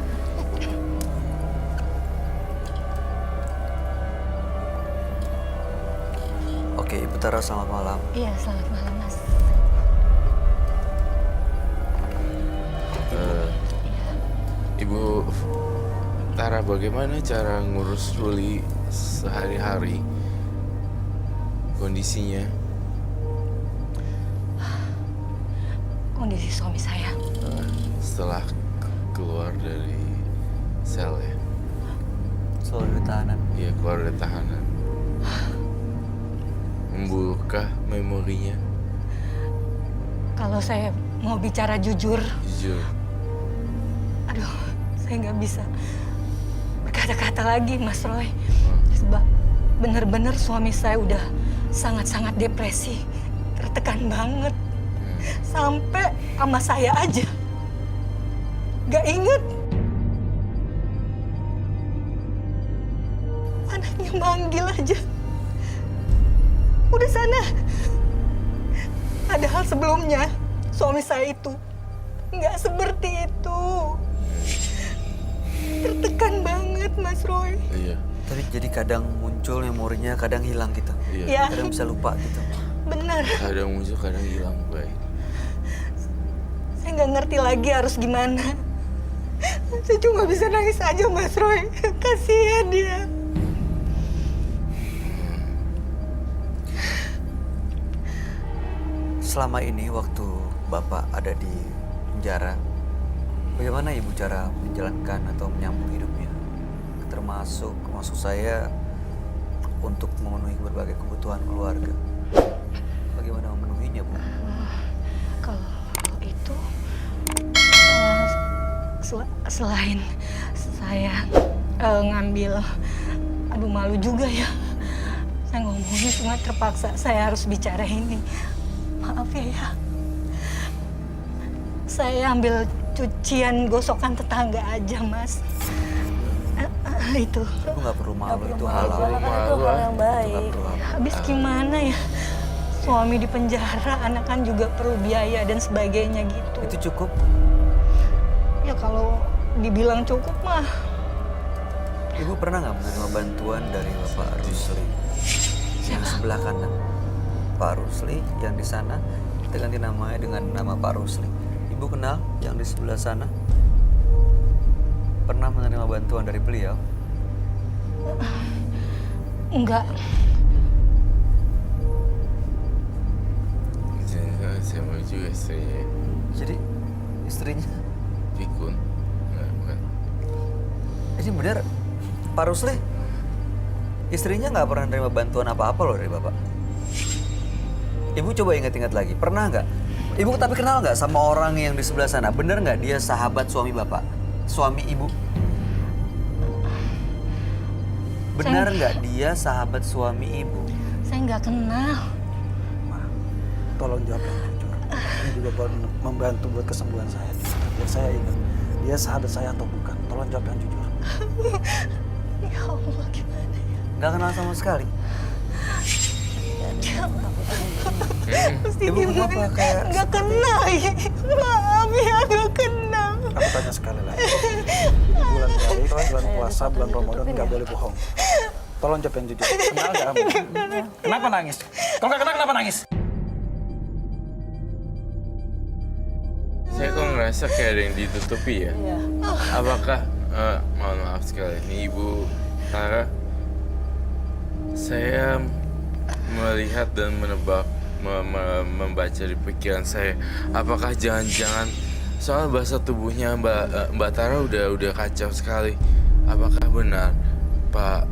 Oke, Ibu Tara, selamat malam. Iya, selamat malam, Mas. Ibu Tara, bagaimana cara ngurus Ruli sehari-hari? Kondisinya? Kondisi suami saya. Setelah keluar dari sel ya? Soal dari tahanan. Iya, keluar dari tahanan. Membuka memorinya? Kalau saya mau bicara jujur, Jujur. aduh, saya nggak bisa berkata-kata lagi, Mas Roy. Sebab benar-benar suami saya udah sangat-sangat depresi, tertekan banget. Sampai sama saya aja nggak inget. Anaknya manggil aja. Udah sana. Padahal sebelumnya suami saya itu nggak seperti itu. Tertekan banget, Mas Roy. Iya. Tapi jadi kadang muncul memorinya, kadang hilang gitu. Iya. Kadang bisa lupa gitu. Benar. Kadang muncul, kadang hilang, Bay. Saya nggak ngerti lagi harus gimana. Saya cuma bisa nangis aja, Mas Roy. Kasihan dia. Selama ini waktu Bapak ada di penjara, bagaimana Ibu cara menjalankan atau menyambung hidupnya? Termasuk maksud saya untuk memenuhi berbagai kebutuhan keluarga. Bagaimana memenuhinya, Bu? Kalau itu selain saya ngambil, aduh malu juga ya. Saya ngomongnya cuma terpaksa saya harus bicara ini. Maaf ya. Saya ambil cucian gosokan tetangga aja, Mas. Itu. Ibu nggak perlu malu, itu Malu, halal. itu hal yang baik. Habis gimana ya? Suami di penjara, anak kan juga perlu biaya dan sebagainya gitu. Itu cukup. Ya kalau dibilang cukup mah. Ibu pernah nggak menerima bantuan dari Bapak Rusli yang sebelah kanan? Pak Rusli yang di sana, kita ganti namanya dengan nama Pak Rusli. Ibu kenal yang di sebelah sana? Pernah menerima bantuan dari beliau? Enggak. Sama juga istrinya. Jadi istrinya? Pikun. Nggak, bukan. Ini benar, Pak Rusli, istrinya nggak pernah menerima bantuan apa-apa loh dari Bapak. Ibu coba ingat-ingat lagi, pernah nggak? Ibu tapi kenal nggak sama orang yang di sebelah sana? Bener nggak dia sahabat suami Bapak? Suami Ibu? Benar nggak dia sahabat suami Ibu? Saya nggak kenal. Ma, tolong jawab yang jujur. Ini juga buat membantu buat kesembuhan saya. Biar saya ingat, dia sahabat saya atau bukan. Tolong jawab yang jujur. Ya Allah, gimana ya? Nggak kenal sama sekali? Pasti Ibu kenapa kayak nggak kenal ya? Maaf ya, nggak kenal. Aku tanya sekali lagi. Bulan baik, bulan puasa, bulan Ramadan nggak boleh bohong. Tolong jawab yang jujur. Kenal nggak kamu? Kenapa nangis? Kalau nggak kenal, kenapa nangis? Saya kok ngerasa kayak ada yang ditutupi ya? Iya. Apakah, mohon maaf sekali, ini Ibu Tara, saya melihat dan menebak, membaca di pikiran saya, apakah jangan-jangan soal bahasa tubuhnya Mbak Tara udah kacau sekali. Apakah benar Pak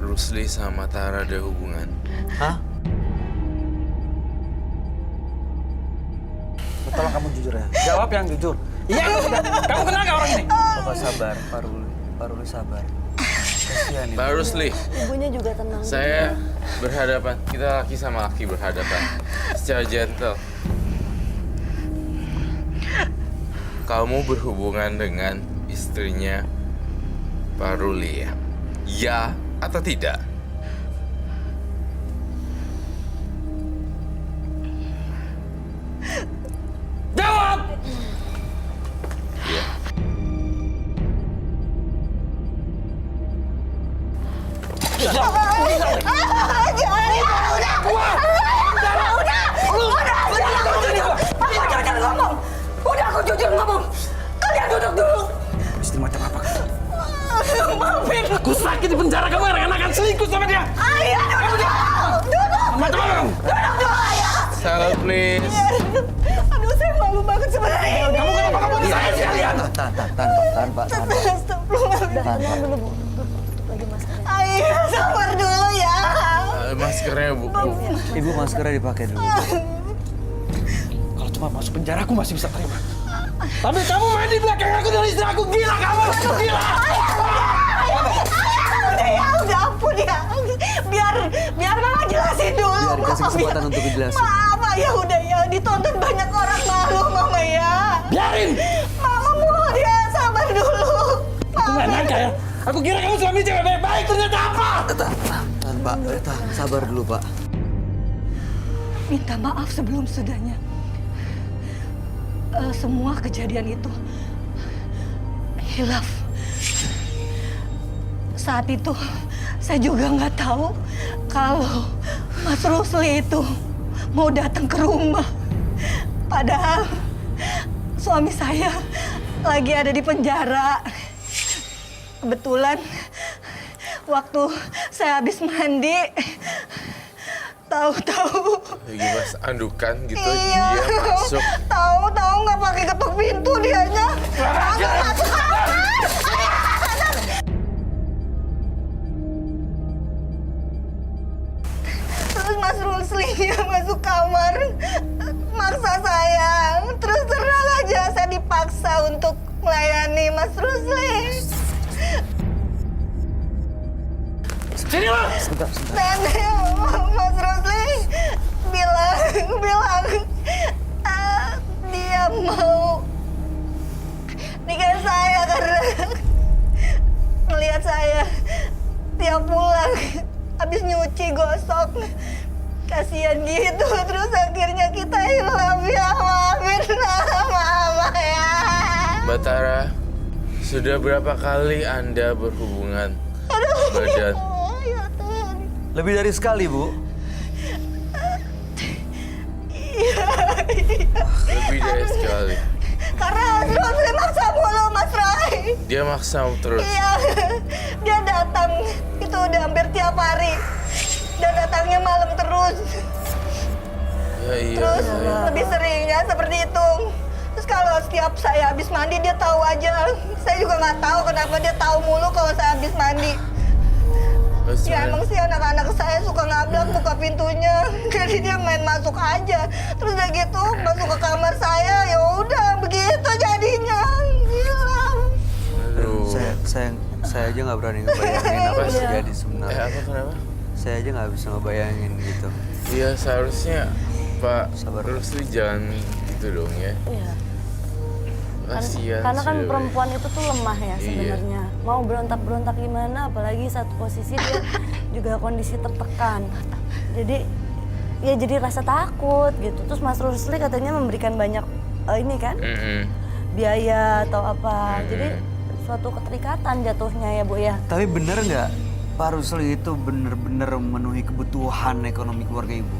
Rusli sama Tara ada hubungan? Hah? Tolong kamu jujur ya. Jawab yang jujur. Iya, kamu kenal nggak orang ini? Bapak sabar, Pak Ruli sabar. Kasihan Ibu. Pak Rusli, Ibunya juga tenang. saya berhadapan, kita laki sama laki berhadapan secara gentle. Kamu berhubungan dengan istrinya Pak Ruli ya? Ya atau tidak? Jawab! Ya. Jangan ngomong. Udah aku jujur ngomong. Kalian duduk dulu. Istri macam apa? Maafin. Aku sakit di penjara, kamu enak-enakan selingkuh sama dia. Ayah, duduk. Duduk. Macam apa kamu? Duduk dulu, ayah. Salah please. Aduh, saya malu banget sebenarnya. Kamu kenapa kamu di saya sekalian? Tahan, Pak. Astagfirullah. Tenang dulu, Bu. Tutup lagi maskernya. Ayah, sabar dulu ya. Maskernya Bu. Ibu maskernya dipakai dulu. Kalau cuma masuk penjara, aku masih bisa terima. Tapi kamu main di belakang aku dan istri aku, gila kamu! Gila! Udah ampun ya. Biar mama jelasin dulu. Biar dikasih kesempatan untuk dijelasin. Maaf, ya udah ya. Ditonton banyak orang, malu mama ya. Biarin! Mama mohon ya, sabar dulu. Aku nggak nyangka ya. Aku kira kamu suami cewek baik-baik, ternyata apa? Tahan, Pak. Tahan, sabar dulu, Pak. Minta maaf sebelum sudahnya. Semua kejadian itu hilaf. Saat itu Saya juga nggak tahu kalau Mas Rusli itu mau datang ke rumah. Padahal suami saya lagi ada di penjara. Kebetulan waktu saya habis mandi, tahu-tahu Lagi pas andukan gitu, iya, dia masuk. tahu-tahu nggak pakai ketuk pintu dianya. Langsung masuk kamar. Terus Mas Rusli masuk kamar, maksa saya. Terus terang aja saya dipaksa untuk melayani Mas Rusli. Sini lo! Dan Mas Rusli bilang dia mau nikahin saya karena melihat saya tiap pulang habis nyuci gosok kasihan gitu, terus akhirnya kita hilaf ya. Maafin mama ya. Mbak Tara, sudah berapa kali Anda berhubungan badan? Ya Tuhan. Lebih dari sekali, Bu. Lebih dari sekali. Karena Mas Rusli maksa mulu, Mas Rai. Dia maksa terus. Iya, dia datang itu udah hampir tiap hari. Dan datangnya malam terus. Ya iya. Terus saya. lebih seringnya seperti itu. Terus kalau setiap saya habis mandi dia tahu aja. Saya juga nggak tahu kenapa dia tahu mulu kalau saya habis mandi. Ya emang sih anak-anak saya suka ngablak buka pintunya. Jadi dia main masuk aja. Terus udah gitu masuk ke kamar saya, ya udah begitu jadinya. Gila. Aduh. Saya aja nggak berani ngebayangin apa yang terjadi sebenarnya. Apa kenapa? Saya aja nggak bisa ngebayangin gitu. Iya seharusnya Pak Sabar. Rusli jangan gitu dong ya. Iya. Kasihan. Karena kan sudah. perempuan itu tuh lemah ya sebenarnya. Mau berontak-berontak gimana, apalagi satu posisi dia juga kondisi tertekan. Jadi ya jadi rasa takut gitu. Terus Mas Rusli katanya memberikan banyak ini kan biaya atau apa. Jadi suatu keterikatan jatuhnya ya Bu ya. Tapi bener nggak Pak Rusli itu bener-bener memenuhi kebutuhan ekonomi keluarga Ibu?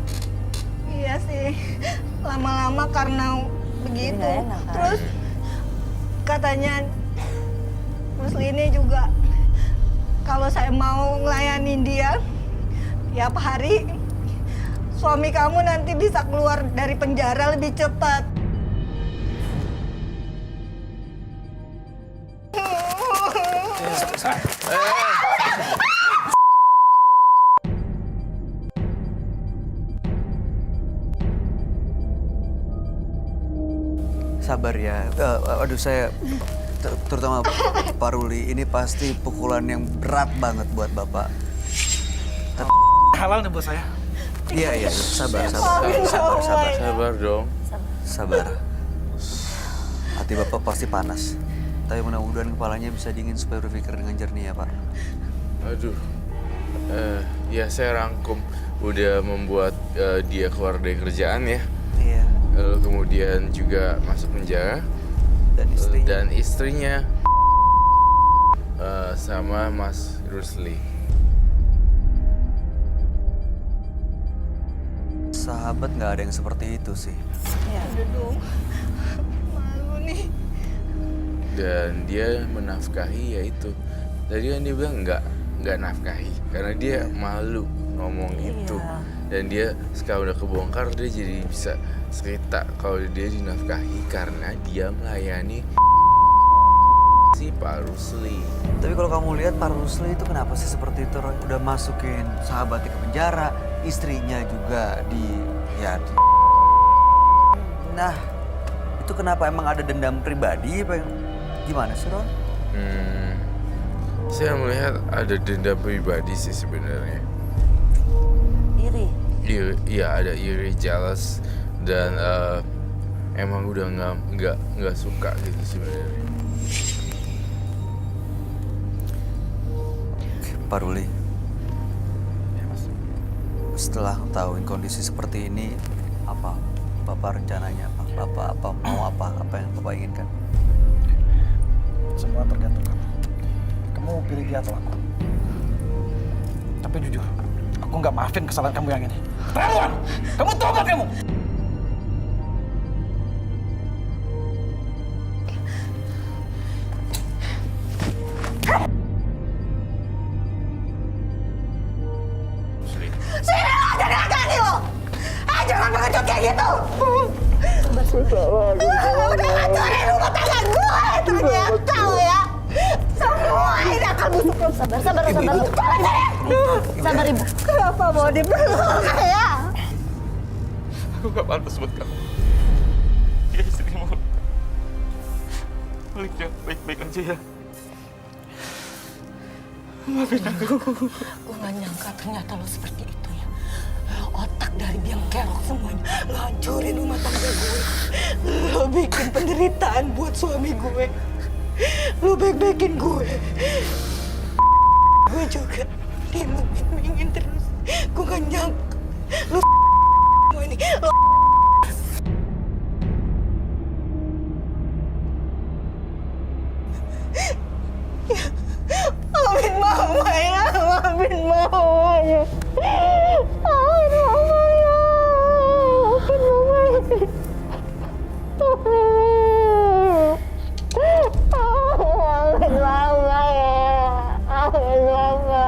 Iya sih. Lama-lama karena begitu. Nggak enak, kan? Terus katanya Rusli ini juga kalau saya mau ngelayanin dia tiap hari, suami kamu nanti bisa keluar dari penjara lebih cepat. Sabar ya. Aduh saya terutama Pak Ruli ini pasti pukulan yang berat banget buat Bapak. Halal nih buat saya. Iya, sabar. Sabar dong. Sabar. Hati Bapak pasti panas. Tapi mudah-mudahan kepalanya bisa dingin supaya berpikir dengan jernih ya Pak. Aduh. Ya saya rangkum udah membuat dia keluar dari kerjaan ya. Iya. Lalu kemudian juga masuk penjara. Dan istrinya sama Mas Rusli. Sahabat nggak ada yang seperti itu sih. Iya. Udah dong. Malu nih. Dan dia menafkahi yaitu. Tadi kan dia bilang nggak nafkahi karena dia malu ngomong itu. Dan dia sekarang udah kebongkar dia jadi bisa cerita kalau dia dinafkahi karena dia melayani si Pak Rusli. Tapi kalau kamu lihat Pak Rusli itu kenapa sih seperti itu, Roy? Udah masukin sahabatnya ke penjara, istrinya juga Nah, itu kenapa emang ada dendam pribadi apa yang gimana sih, Roy? Saya melihat ada dendam pribadi sih sebenarnya. Iri. Iya ada iri, jealous dan emang udah nggak suka gitu sebenarnya. Pak Ruli, setelah tahuin kondisi seperti ini, apa Bapak rencananya? Bapak mau apa yang Bapak inginkan? Semua tergantung kamu. Kamu mau pilih dia atau aku? Tapi jujur, aku nggak maafin kesalahan kamu yang ini. Terlaluan! Kamu tobat kamu! Sini lo, jangan kaki lo! Jangan mengecut kayak gitu! Udah ngancurin rumah tangga gue ternyata lo ya! Semua ini akan busuk lo. Sabar ibu. Sabar ibu. Kenapa mau dipeluk saya? Aku gak pantas buat kamu. Dia istrimu. Balik ya, baik-baik aja ya. Maafin aku. Gue gak nyangka ternyata lo seperti itu ya. Otak dari biang kerok semuanya. Lo hancurin rumah tangga gue. Lo bikin penderitaan buat suami gue. Lo baik-baikin gue. Gue juga diiming-imingin terus. Gue gak nyangka. Lo semua ini. Lo maafin mama ya, maafin mama ya. Maafin mama ya, maafin mama ya. Maafin mama ya, maafin mama.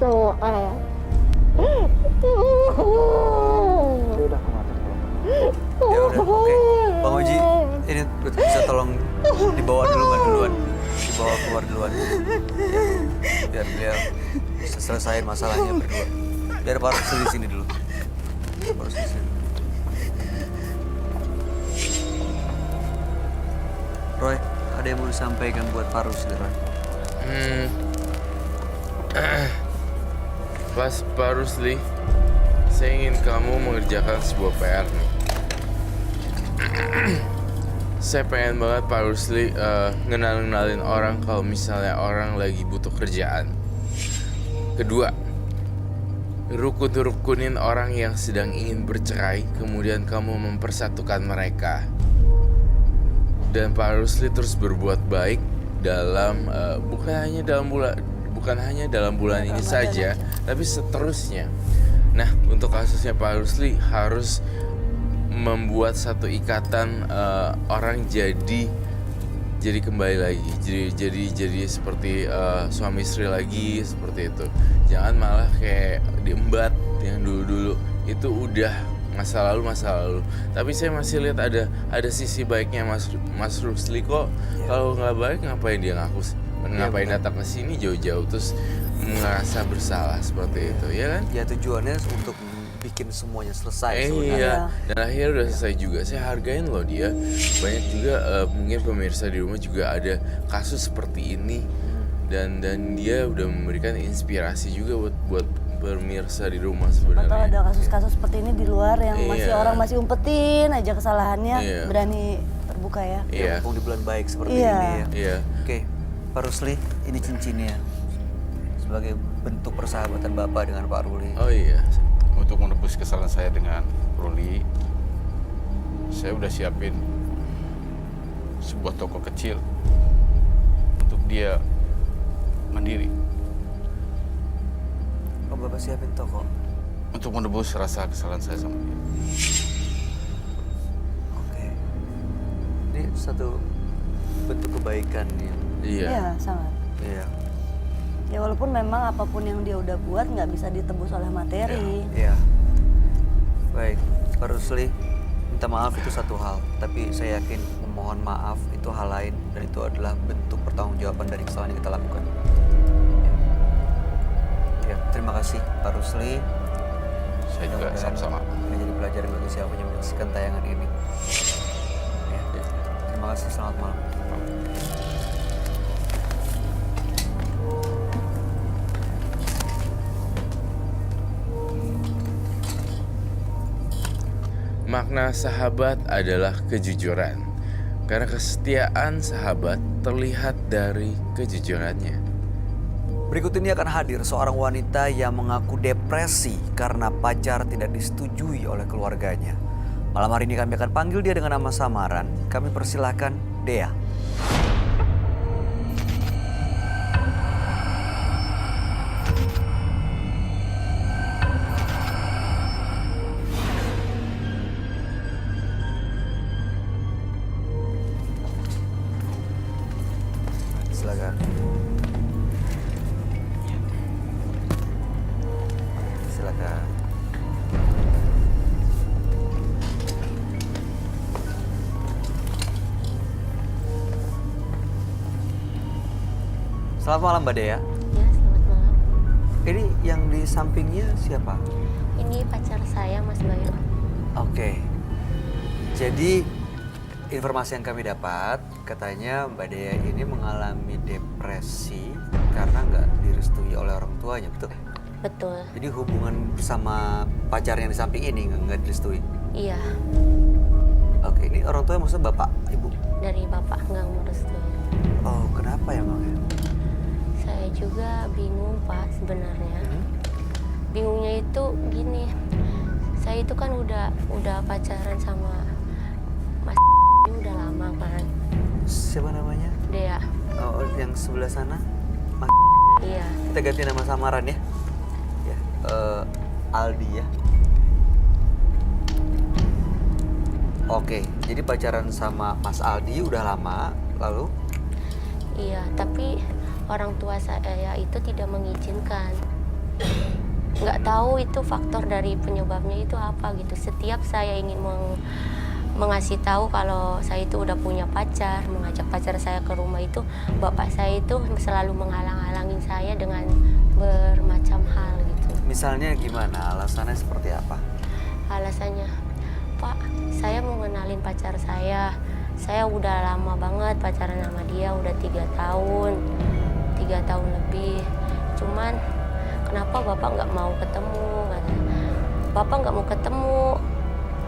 Semua ayah. Udah khawatir kalau Ya udah, oke. Bang Oji, ini bisa tolong dibawa dulu nggak duluan? Dibawa keluar duluan. Ya, biar beliau bisa selesaiin masalahnya berdua. Biar Pak Rusli di sini dulu. Pak Rusli di sini. Roy, ada yang mau disampaikan buat Pak Rusli, Roy? Pak Rusli, saya ingin kamu mengerjakan sebuah PR nih. Saya pengen banget Pak Rusli ngenalin orang kalau misalnya orang lagi butuh kerjaan. Kedua, rukunin orang yang sedang ingin bercerai, kemudian kamu mempersatukan mereka. Dan Pak Rusli terus berbuat baik dalam bukan hanya dalam bulan ini saja, tapi seterusnya. Nah, untuk kasusnya Pak Rusli harus membuat satu ikatan orang jadi kembali lagi, jadi seperti suami istri lagi, seperti itu. Jangan malah kayak diembat yang dulu itu udah masa lalu. Tapi saya masih lihat ada sisi baiknya Mas Rusli kok. Kalau nggak baik ngapain dia ngapain datang ke sini jauh-jauh terus merasa bersalah seperti itu, ya kan? Ya tujuannya untuk bikin semuanya selesai. Iya, dan akhirnya udah selesai juga. Saya hargain loh dia. Banyak juga mungkin pemirsa di rumah juga ada kasus seperti ini, dan dia udah memberikan inspirasi juga buat pemirsa di rumah sebenarnya. Atau ada kasus-kasus seperti ini di luar yang orang masih umpetin aja kesalahannya, berani terbuka ya. Iya. Mumpung di bulan baik seperti ini ya. Iya. Oke, Pak Rusli, ini cincinnya sebagai bentuk persahabatan Bapak dengan Pak Ruli. Oh iya. Untuk menebus kesalahan saya dengan Ruli, saya udah siapin sebuah toko kecil untuk dia mandiri. Oh, Bapak siapin toko? Untuk menebus rasa kesalahan saya sama dia. Oke. Ini satu bentuk kebaikan ya. Iya, sangat. Iya. Ya walaupun memang apapun yang dia udah buat nggak bisa ditebus oleh materi. Iya. Baik, Pak Rusli, minta maaf itu satu hal, tapi saya yakin memohon maaf itu hal lain, dan itu adalah bentuk pertanggungjawaban dari kesalahan yang kita lakukan. Ya, terima kasih Pak Rusli. Saya juga sama-sama. Ini jadi pelajaran bagi siapa yang menyaksikan tayangan ini. Ya. Terima kasih, selamat malam. Makna sahabat adalah kejujuran. Karena kesetiaan sahabat terlihat dari kejujurannya. Berikut ini akan hadir seorang wanita yang mengaku depresi karena pacar tidak disetujui oleh keluarganya. Malam hari ini kami akan panggil dia dengan nama samaran. Kami persilahkan Dea. silakan. Silakan. Selamat malam Mbak Dea. Ya, selamat malam. Ini yang di sampingnya siapa? Ini pacar saya, Mas Bayu. Oke. Jadi informasi yang kami dapat, katanya Mbak Dea ini mengalami depresi karena nggak direstui oleh orang tuanya, betul? Betul. Jadi hubungan bersama pacar yang di samping ini nggak direstui? Iya, Oke, ini orang tua maksudnya bapak, ibu? dari bapak nggak merestui. Oh, kenapa ya Bang? Saya juga bingung, Pak, sebenarnya. Bingungnya itu gini, saya itu kan udah pacaran sama Mas ini udah lama kan. Siapa namanya? Dea. Oh, yang sebelah sana? Mas. Iya. Kita ganti nama samaran ya? Ya, Aldi ya. Oke, jadi pacaran sama Mas Aldi udah lama, lalu? Iya, tapi orang tua saya itu tidak mengizinkan. Nggak tahu itu faktor dari penyebabnya itu apa gitu. Setiap saya ingin mengasih tahu kalau saya itu udah punya pacar, mengajak pacar saya ke rumah itu, bapak saya itu selalu menghalang-halangin saya dengan bermacam hal gitu. Misalnya gimana? Alasannya seperti apa? Alasannya, Pak, saya mau ngenalin pacar saya. Saya udah lama banget pacaran sama dia, udah 3 tahun. 3 tahun lebih. Cuman kenapa Bapak nggak mau ketemu? Katanya. Bapak nggak mau ketemu.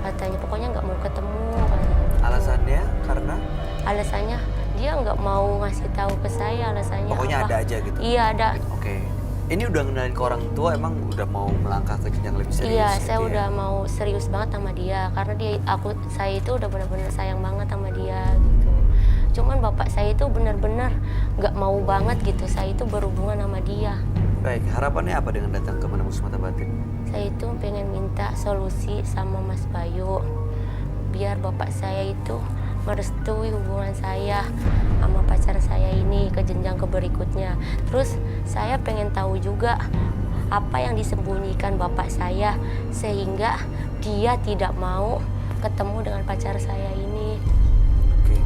Katanya pokoknya nggak mau ketemu. Katanya. Alasannya karena? Alasannya dia nggak mau ngasih tahu ke saya. Alasannya Pokoknya apa? ada aja gitu? Iya ada. Oke. Ini udah ngenalin ke orang tua, emang udah mau melangkah ke jenjang lebih serius? Iya, gitu saya ya? udah mau serius banget sama dia karena saya itu udah benar-benar sayang banget sama dia gitu. Cuman bapak saya itu benar-benar nggak mau banget gitu. Saya itu berhubungan sama dia. Baik, harapannya apa dengan datang ke Menembus Mata Batin? Saya itu pengen minta solusi sama Mas Bayu biar bapak saya itu merestui hubungan saya sama pacar saya ini ke jenjang ke berikutnya. Terus saya pengen tahu juga apa yang disembunyikan bapak saya sehingga dia tidak mau ketemu dengan pacar saya ini. Oke.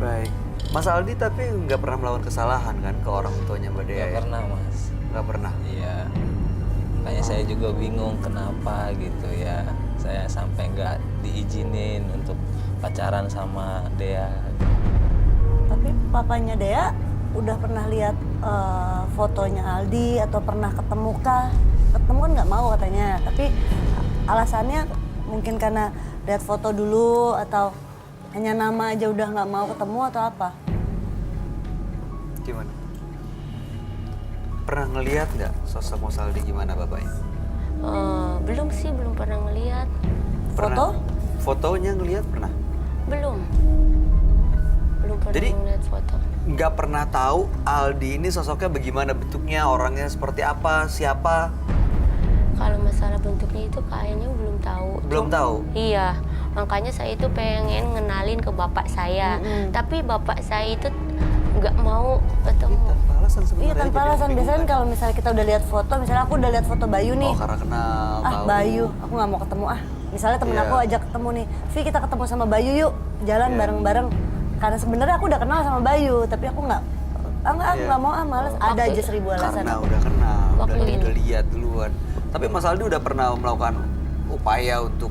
Baik. Mas Aldi tapi nggak pernah melakukan kesalahan kan ke orang tuanya Mbak Dea? Nggak ya? pernah, Mas. Nggak pernah? Iya. Makanya saya juga bingung kenapa gitu ya. Saya sampai nggak diizinin untuk pacaran sama Dea. Tapi papanya Dea udah pernah lihat fotonya Aldi atau pernah ketemu kah? Ketemu kan nggak mau katanya. Tapi alasannya mungkin karena lihat foto dulu atau hanya nama aja udah nggak mau ketemu atau apa? Gimana? Pernah ngelihat nggak sosok Mas Aldi gimana bapaknya? Belum sih, belum pernah ngeliat. Foto? Fotonya ngelihat pernah? Belum pernah Jadi, ngeliat foto. Nggak pernah tahu Aldi ini sosoknya bagaimana, bentuknya, orangnya seperti apa, siapa? Kalau masalah bentuknya itu kayaknya belum tahu. Belum tahu? Iya, makanya saya itu pengen ngenalin ke bapak saya. Tapi bapak saya itu nggak mau ketemu. Tanpa alasan sebenarnya. Iya tanpa jadi alasan. bingung Biasanya kan? kalau misalnya kita udah lihat foto, misalnya aku udah lihat foto Bayu nih. Oh karena kenal, tahu. Bayu, aku nggak mau ketemu Misalnya temen Iya. aku ajak ketemu nih, Vi kita ketemu sama Bayu yuk, jalan Iya. bareng-bareng. Karena sebenarnya aku udah kenal sama Bayu, tapi aku nggak Iya. mau males. Ada aja 1000 alasan. Karena udah kenal, Waktu udah itu. lihat duluan. Tapi Mas Aldi udah pernah melakukan upaya untuk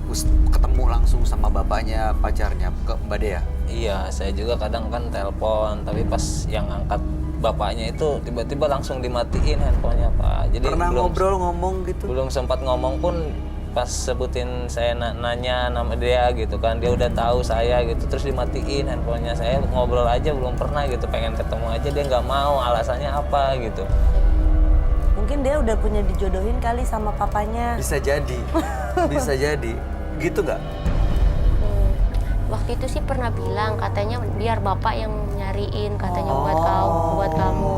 ketemu langsung sama bapaknya, pacarnya, ke Mbak Dea? Iya, saya juga kadang kan telepon, tapi pas yang angkat bapaknya itu tiba-tiba langsung dimatiin handphonenya, Pak. Jadi Pernah ngobrol, ngomong gitu? Belum sempat ngomong pun pas sebutin saya nanya nama dia gitu kan, dia udah tahu saya gitu, terus dimatiin handphonenya. Saya ngobrol aja belum pernah gitu, pengen ketemu aja dia nggak mau, alasannya apa gitu. Mungkin dia udah punya dijodohin kali sama papanya. Bisa jadi, bisa jadi. Gitu nggak? Waktu itu sih pernah bilang katanya biar bapak yang nyariin katanya Oh, buat kamu.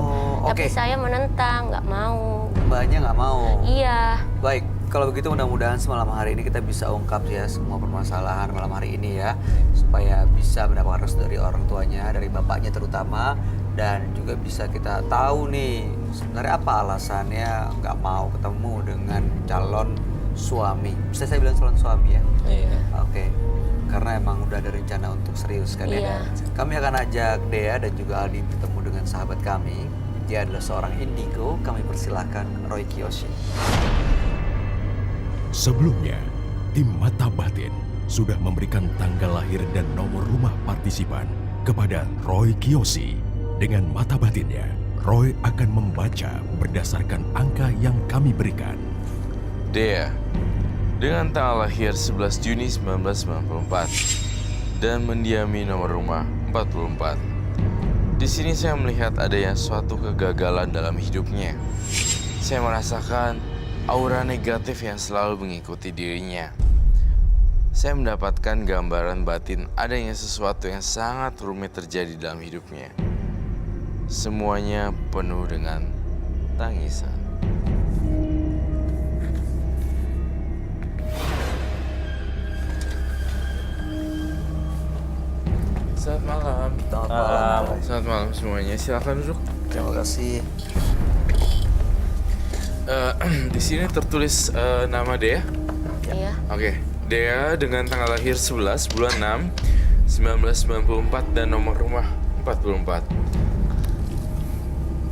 Tapi oke. saya menentang, nggak mau. Mbaknya nggak mau? Iya. Baik, kalau begitu mudah-mudahan semalam hari ini kita bisa ungkap ya semua permasalahan malam hari ini ya. Supaya bisa mendapatkan restu dari orang tuanya, dari bapaknya terutama. Dan juga bisa kita tahu nih sebenarnya apa alasannya nggak mau ketemu dengan calon suami. Bisa saya bilang calon suami ya? Iya. Oke. Karena emang udah ada rencana untuk serius kan ya. Iya. Kami akan ajak Dea dan juga Aldi bertemu dengan sahabat kami. Dia adalah seorang indigo. Kami persilahkan Roy Kiyoshi. Sebelumnya, tim Mata Batin sudah memberikan tanggal lahir dan nomor rumah partisipan kepada Roy Kiyoshi. Dengan mata batinnya, Roy akan membaca berdasarkan angka yang kami berikan. Dea, dengan tanggal lahir 11 Juni 1994 dan mendiami nomor rumah 44. Di sini saya melihat adanya suatu kegagalan dalam hidupnya. Saya merasakan aura negatif yang selalu mengikuti dirinya. Saya mendapatkan gambaran batin adanya sesuatu yang sangat rumit terjadi dalam hidupnya. Semuanya penuh dengan tangisan. Selamat malam. Selamat malam. Selamat malam semuanya. Silakan duduk. Terima kasih. Di sini tertulis nama Dea. Iya. Oke. Dea dengan tanggal lahir 11 bulan 6 1994 dan nomor rumah 44.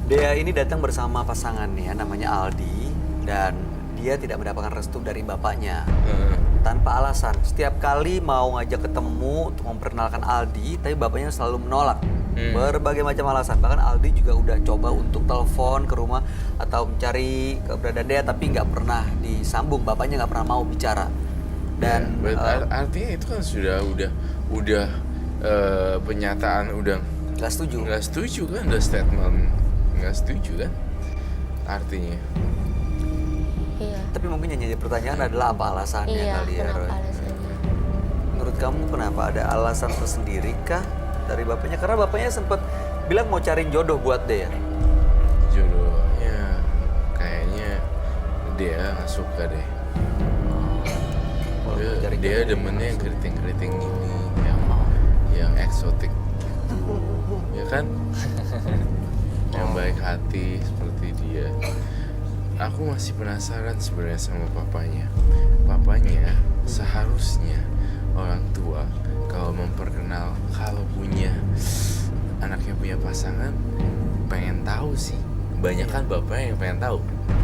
Dea ini datang bersama pasangannya namanya Aldi dan dia tidak mendapatkan restu dari bapaknya. Tanpa alasan. Setiap kali mau ngajak ketemu untuk memperkenalkan Aldi, tapi bapaknya selalu menolak. Berbagai macam alasan. Bahkan Aldi juga udah coba untuk telepon ke rumah atau mencari keberadaan Dea, tapi nggak pernah disambung. Bapaknya nggak pernah mau bicara. Dan artinya itu kan udah pernyataan udah nggak setuju. Nggak setuju kan, udah statement nggak setuju kan artinya. Iya. Tapi mungkin yang jadi pertanyaan adalah apa alasannya Iya, kali ya, kenapa Roy? alasannya? Menurut kamu kenapa ada alasan tersendiri kah dari bapaknya? Karena bapaknya sempat bilang mau cariin jodoh buat Dea. Jodohnya kayaknya dia nggak suka deh. Dia demennya yang keriting-keriting gini, yang eksotik, ya kan? Yang baik hati seperti dia. Aku masih penasaran sebenarnya sama papanya. Papanya seharusnya orang tua kalau memperkenal, kalau punya anaknya punya pasangan, pengen tahu sih. Banyak kan bapaknya yang pengen tahu.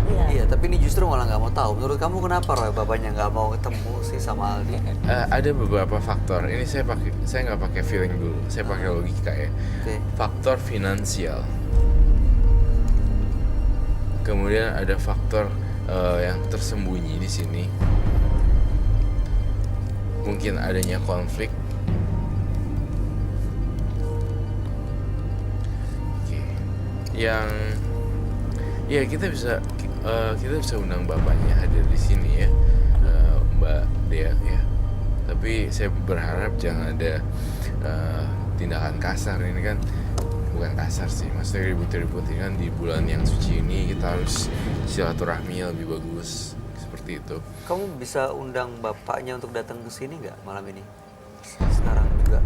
Iya, tapi ini justru malah nggak mau tahu. Menurut kamu kenapa Roy bapaknya nggak mau ketemu sih sama Aldi? Ada beberapa faktor. Ini saya nggak pakai feeling dulu. Saya pakai logika ya. Faktor finansial. Kemudian ada faktor yang tersembunyi di sini. Mungkin adanya konflik. Oke. Yang ya kita bisa undang bapaknya hadir di sini ya, Mbak Dea ya. Tapi saya berharap jangan ada tindakan kasar. Ini kan bukan kasar sih, maksudnya ribut-ribut ini kan di bulan yang suci ini kita harus silaturahmi lebih bagus seperti itu. Kamu bisa undang bapaknya untuk datang ke sini nggak malam ini? Sekarang juga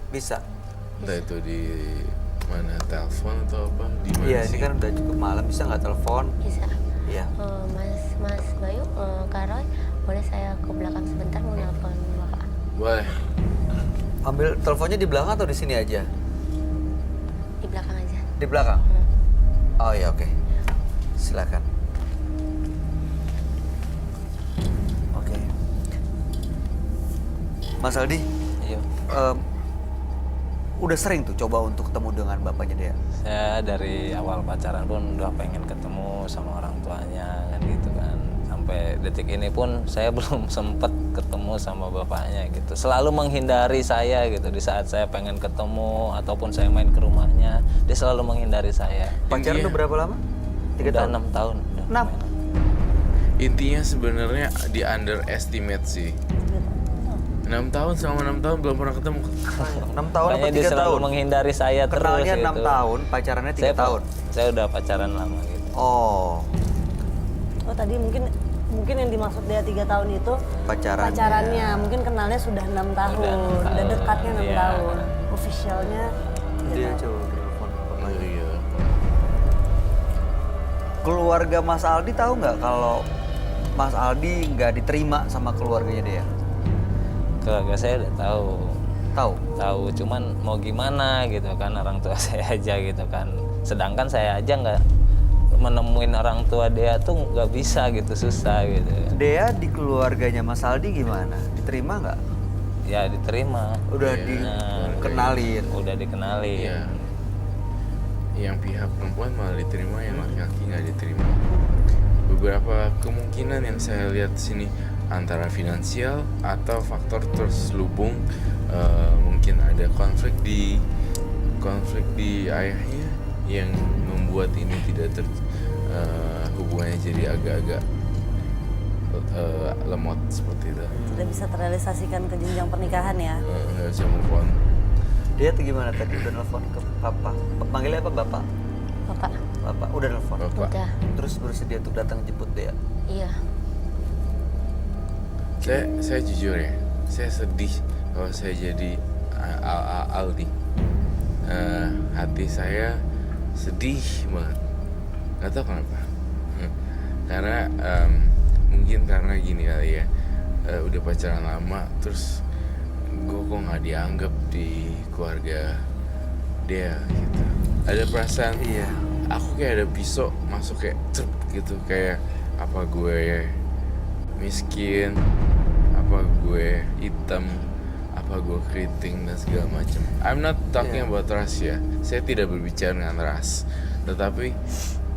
bisa. Entah itu di mana, telepon atau apa? Di mana Iya, sih? ini kan udah cukup malam, bisa nggak telepon? Bisa. Iya. Mas Bayu, Kak Roy, boleh saya ke belakang sebentar mau nelpon Bapak? Boleh. Ambil teleponnya di belakang atau di sini aja? Di belakang aja. Di belakang? Oh ya, oke. Silakan. Oke. Mas Aldi? Iya. Udah sering tuh coba untuk ketemu dengan bapaknya Dea? Saya dari awal pacaran pun udah pengen ketemu sama orang tuanya kan gitu kan. Sampai detik ini pun saya belum sempet ketemu sama bapaknya gitu. Selalu menghindari saya gitu di saat saya pengen ketemu ataupun saya main ke rumahnya, dia selalu menghindari saya. Pacaran udah berapa lama? 3 Udah tahun? 6 tahun. 6? Intinya sebenarnya di underestimate sih. 6 tahun sama 6 tahun belum pernah ketemu. 6 tahun Makanya atau dia 3 selalu tahun? menghindari saya terus Kenalnya 6 gitu. tahun, pacarannya 3 tahun? Saya udah pacaran lama gitu. Oh. Oh tadi mungkin mungkin yang dimaksud dia 3 tahun itu pacarannya. Mungkin kenalnya sudah 6 tahun, udah dekatnya 6 Iya. tahun. Officialnya Dia 3 tahun. coba telepon lagi. Iya. Keluarga Mas Aldi tahu nggak kalau Mas Aldi nggak diterima sama keluarganya dia? Keluarga saya udah tahu. Tahu? Cuman mau gimana gitu kan, orang tua saya aja gitu kan. Sedangkan saya aja nggak menemuin orang tua dia tuh nggak bisa gitu, susah gitu. Dea di keluarganya Mas Aldi gimana? Diterima nggak? Ya diterima. Udah Nah, dikenalin? Udah dikenalin. Iya. Yang pihak perempuan malah diterima, yang laki-laki nggak diterima. Beberapa kemungkinan yang saya lihat di sini antara finansial atau faktor terselubung, mungkin ada konflik di ayahnya yang membuat ini tidak hubungannya jadi agak-agak lemot seperti itu. Tidak bisa terrealisasikan ke jenjang pernikahan ya. Nggak bisa move on. Dia tuh gimana tadi? Udah nelfon ke papa? Panggilnya apa bapak? Bapak, Bapak udah nelfon? Bapak. udah, Terus bersedia untuk datang jemput Dea? iya. Saya jujur ya, saya sedih kalau saya jadi Aldi. Hati saya sedih banget. Gak tahu kenapa. Karena mungkin karena gini kali ya, udah pacaran lama, terus gue kok nggak dianggap di keluarga dia gitu. Ada perasaan, Iya. aku kayak ada pisau masuk kayak cep gitu, kayak apa gue miskin, apa gue hitam, apa gue keriting dan segala macam. I'm not talking about ras ya. Saya tidak berbicara dengan ras, tetapi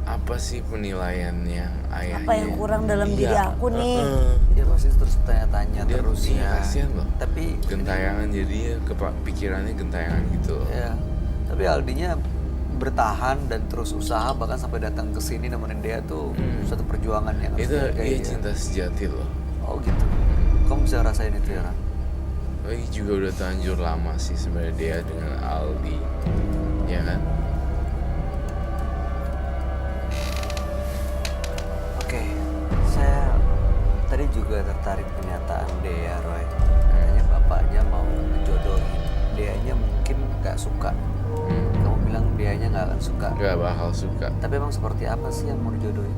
apa sih penilaiannya ayahnya? Apa yang kurang dalam diri aku nih? Dia pasti terus tanya-tanya Dia terus iya, ya. kasihan loh. Tapi Gentayangan jadinya pikirannya gentayangan gitu loh. ya, tapi Aldinya bertahan dan terus usaha bahkan sampai datang ke sini nemenin dia tuh suatu perjuangan yang harus Itu dihargai iya ya. cinta sejati loh. Oh gitu. Kamu bisa rasain itu ya, Ran? Lagi juga udah terlanjur lama sih sebenarnya dia dengan Aldi, ya kan? Oke, saya tadi juga tertarik pernyataan Dea, Roy. Katanya bapaknya mau menjodohin. Deanya mungkin nggak suka. Kamu bilang Deanya nggak akan suka. Gak bakal suka. Tapi emang seperti apa sih yang mau dijodohin?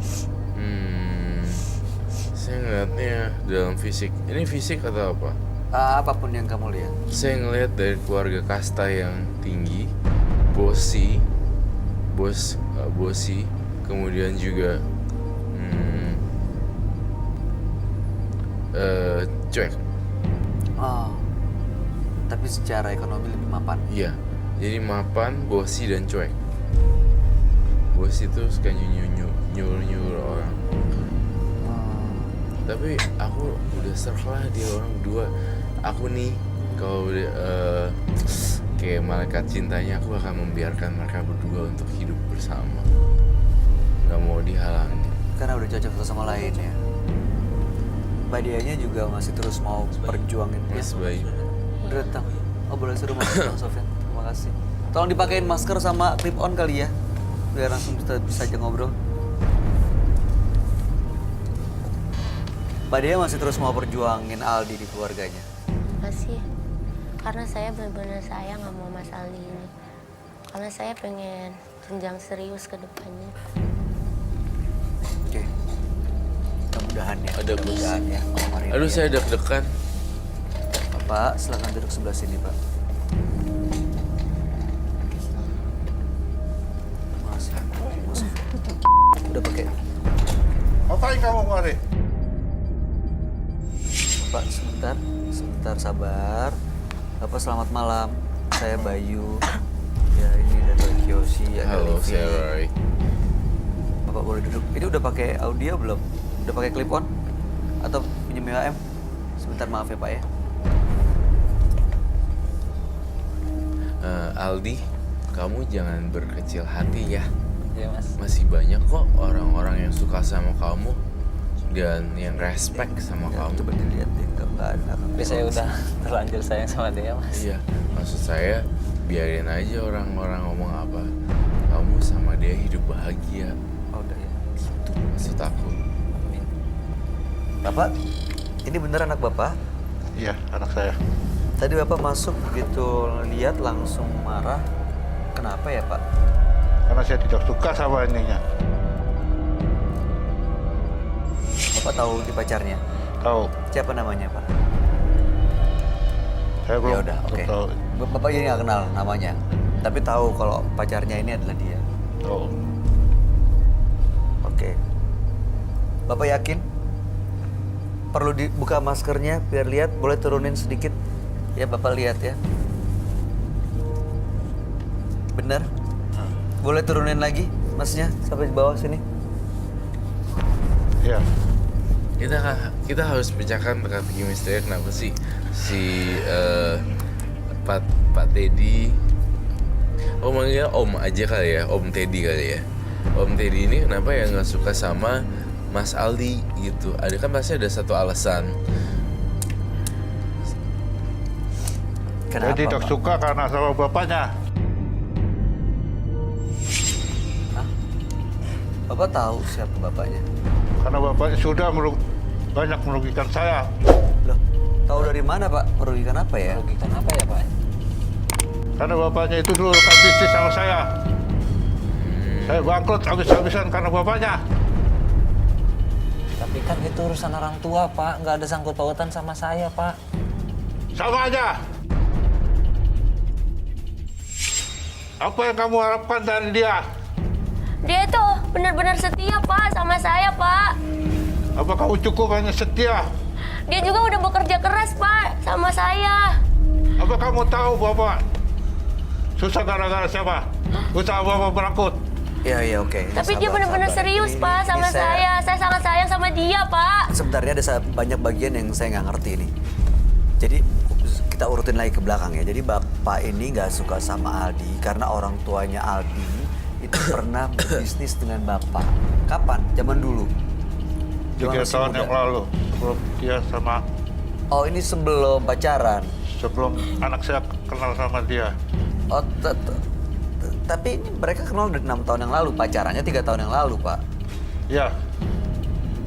Saya ngeliatnya dalam fisik. Ini fisik atau apa? Apapun yang kamu lihat. Saya ngeliat dari keluarga kasta yang tinggi, bosi, kemudian juga cuek. Oh, tapi secara ekonomi lebih mapan. Iya, jadi mapan, bosi dan cuek. Bosi itu suka nyuruh orang. Tapi aku udah serah lah dia orang berdua. Aku nih kalau udah kayak malaikat cintanya, aku akan membiarkan mereka berdua untuk hidup bersama. Gak mau dihalangi. Karena udah cocok satu sama lain ya. Mbak Dianya juga masih terus mau perjuangin dia. Mas Bayu. Udah datang. Oh boleh suruh masuk Bang Sofyan. Terima kasih. Tolong dipakein masker sama clip on kali ya. Biar langsung bisa aja ngobrol. Mbak Dia masih terus mau perjuangin Aldi di keluarganya. Masih. Karena saya benar-benar sayang sama Mas Aldi ini. Karena saya pengen jenjang serius ke depannya. Oke. Mudah-mudahan ya. Ada bos. Mudah-mudahan ya. Oh, mari Aduh, ya. saya deg-degan. Pak, silakan duduk sebelah sini, Pak. Makasih. Udah pakai. Ngapain kamu kemari? Pak, sebentar sabar. Bapak selamat malam. Saya Bayu. Ya ini dan Roy Kiyoshi. Halo, Livi. saya Roy. Bapak boleh duduk. Ini udah pakai audio belum? Udah pakai clip on? Atau pinjam WM? Sebentar maaf ya Pak ya. Aldi, kamu jangan berkecil hati ya. Iya mas. Masih banyak kok orang-orang yang suka sama kamu dan yang respect sama Ya, kamu. coba dilihat deh, nggak ada. Tapi saya udah terlanjur sayang sama dia mas. Iya, maksud saya biarin aja orang-orang ngomong apa. Kamu sama dia hidup bahagia. Oh, udah ya. Gitu maksud aku. Bapak, ini bener anak Bapak? Iya, anak saya. Tadi Bapak masuk begitu lihat langsung marah. Kenapa ya Pak? Karena saya tidak suka sama ininya. Bapak tahu di pacarnya? Tahu. Siapa namanya Pak? Saya belum Ya udah, oke. tahu. Bapak jadi nggak kenal namanya, tapi tahu kalau pacarnya ini adalah dia. Tahu. Oke. Bapak yakin? Perlu dibuka maskernya biar lihat, boleh turunin sedikit. Ya Bapak lihat ya. Benar? Boleh turunin lagi masnya sampai di bawah sini. Iya. Kita harus bicarakan teka-teki misteri kenapa sih si Pak Teddy, manggilnya Om aja kali ya, Om Teddy kali ya. Om Teddy ini kenapa ya nggak suka sama Mas Aldi gitu? Ada kan pasti ada satu alasan. Saya tidak suka karena sama bapaknya. Bapak tahu siapa bapaknya? Karena bapaknya sudah banyak merugikan saya. Loh, tahu dari mana Pak? Merugikan apa ya? Merugikan apa ya Pak? Karena bapaknya itu dulu rekan bisnis sama saya. Saya bangkrut habis-habisan karena bapaknya. Tapi kan itu urusan orang tua Pak, nggak ada sangkut pautan sama saya Pak. Sama aja. Apa yang kamu harapkan dari dia? Dia tuh benar-benar setia Pak sama saya Pak. Apa kamu cukup hanya setia? Dia juga udah bekerja keras Pak sama saya. Apa kamu tahu Bapak susah gara-gara siapa? Usaha Bapak berangkut. Iya, oke. Tapi dia benar-benar serius Pak sama saya. Saya sangat sayang sama dia Pak. Sebenarnya ada banyak bagian yang saya nggak ngerti nih. Jadi kita urutin lagi ke belakang ya. Jadi Bapak ini nggak suka sama Aldi karena orang tuanya Aldi itu pernah berbisnis dengan Bapak. Kapan? Zaman dulu? 3 tahun yang lalu, sebelum dia sama... Oh, ini sebelum pacaran? Sebelum anak saya kenal sama dia. Oh, tapi ini mereka kenal dari 6 tahun yang lalu, pacarannya 3 tahun yang lalu, Pak? Iya.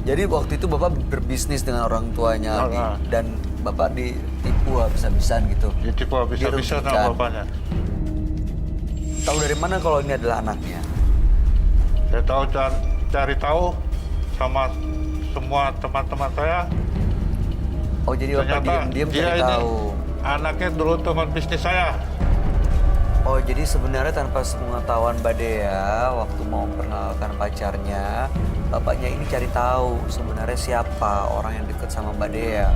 Jadi waktu itu Bapak berbisnis dengan orang tuanya Aldi, dan Bapak ditipu habis-habisan gitu? Ditipu habis-habisan sama bapaknya. Tahu dari mana kalau ini adalah anaknya? Saya tahu cari tahu sama semua teman-teman saya. Oh, jadi Bapak diam-diam cari tahu. Anaknya dulu teman bisnis saya. Oh, jadi sebenarnya tanpa sepengetahuan Mbak Dea, waktu mau memperkenalkan pacarnya, bapaknya ini cari tahu sebenarnya siapa orang yang dekat sama Mbak Dea.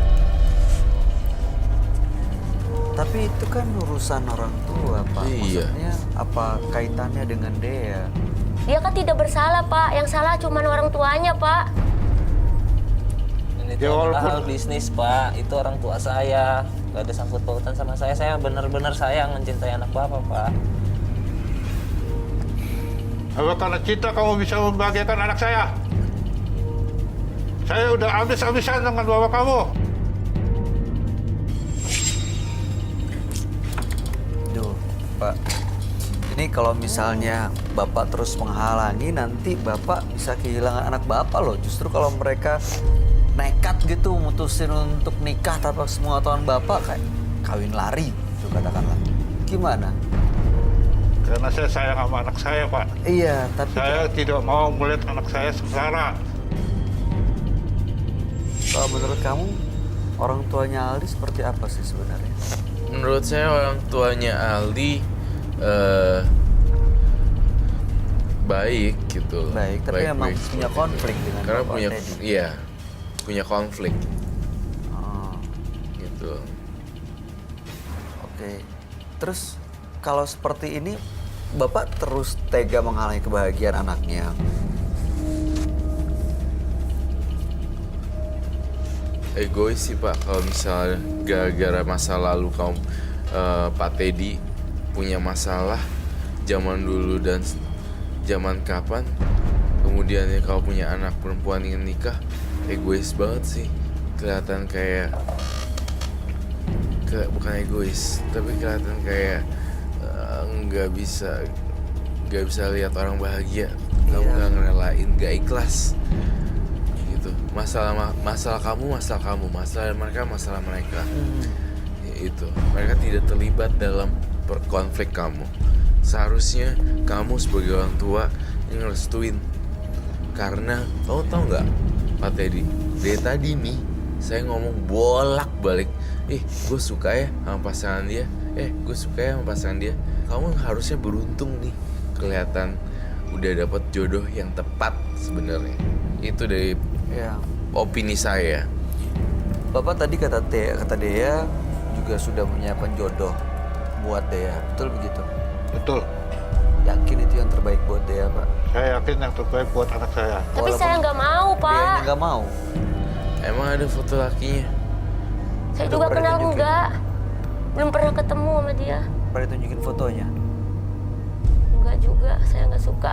Tapi itu kan urusan orang tua, Pak. Iya. Maksudnya apa kaitannya dengan Dea? Dia kan tidak bersalah Pak. Yang salah cuma orang tuanya Pak. Ini tuh hal bisnis Pak. Itu orang tua saya. Gak ada sangkut pautan sama saya. Saya benar-benar sayang mencintai anak Bapak Pak. Apa karena cinta kamu bisa membahagiakan anak saya? Saya udah habis-habisan dengan bapak kamu. Pak, ini kalau misalnya Bapak terus menghalangi, nanti Bapak bisa kehilangan anak Bapak loh. Justru kalau mereka nekat gitu mutusin untuk nikah tanpa sepengetahuan Bapak, kayak kawin lari itu katakanlah. Gimana? Karena saya sayang sama anak saya, Pak. Iya, tapi saya tidak mau melihat anak saya sengsara. Kalau menurut kamu, orang tuanya Aldi seperti apa sih sebenarnya? Menurut saya orang tuanya Aldi baik gitu. Baik, tapi memang punya konflik dengan karena Bapak punya Teddy. Iya, punya konflik. Oh. Gitu. Oke. Terus kalau seperti ini Bapak terus tega menghalangi kebahagiaan anaknya. Egois sih Pak, kalau misalnya gara-gara masa lalu kamu Pak Teddy punya masalah zaman dulu dan zaman kapan, kemudian ya kau punya anak perempuan ingin nikah, egois banget sih. Kelihatan kayak bukan egois, tapi kelihatan kayak nggak bisa lihat orang bahagia, kamu nggak ngerelain, nggak ikhlas gitu. masalah kamu, masalah mereka. Ya, itu, mereka tidak terlibat dalam konflik kamu. Seharusnya kamu sebagai orang tua yang ngerestuin. Karena kamu tahu nggak, Pak Teddy, dari tadi nih saya ngomong bolak-balik, gue suka ya sama pasangan dia, gue suka ya sama pasangan dia. Kamu harusnya beruntung nih, kelihatan udah dapet jodoh yang tepat sebenarnya. Itu dari opini saya. Bapak tadi kata Dea juga sudah menyiapkan jodoh buat Dea, betul begitu? Betul. Yakin itu yang terbaik buat Dea, Pak? Saya yakin yang terbaik buat anak saya. Tapi saya nggak mau, Pak. Deanya nggak mau. Emang ada foto lakinya? Saya juga kenal enggak. Belum pernah ketemu sama dia. Pernah tunjukin fotonya? Enggak juga, saya nggak suka.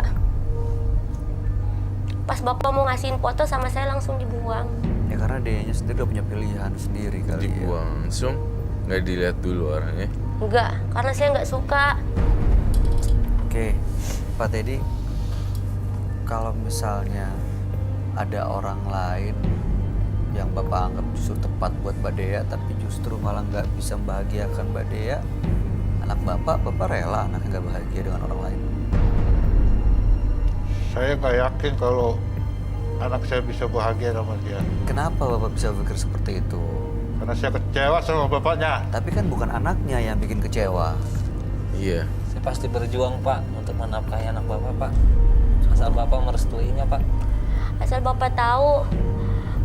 Pas Bapak mau ngasihin foto sama saya langsung dibuang. Ya karena Deanya sendiri udah punya pilihan sendiri kali. Dibuang langsung? Nggak dilihat dulu orangnya? Enggak, karena saya nggak suka. Oke, Pak Teddy, kalau misalnya ada orang lain yang Bapak anggap justru tepat buat Mbak Dea, tapi justru malah nggak bisa membahagiakan Mbak Dea, anak Bapak rela anaknya nggak bahagia dengan orang lain? Saya nggak yakin kalau anak saya bisa bahagia sama dia. Kenapa Bapak bisa berpikir seperti itu? Karena saya kecewa sama bapaknya. Tapi kan bukan anaknya yang bikin kecewa. Iya. Saya pasti berjuang, Pak, untuk menafkahi anak Bapak, Pak. Asal Bapak merestuinya, Pak. Asal Bapak tahu,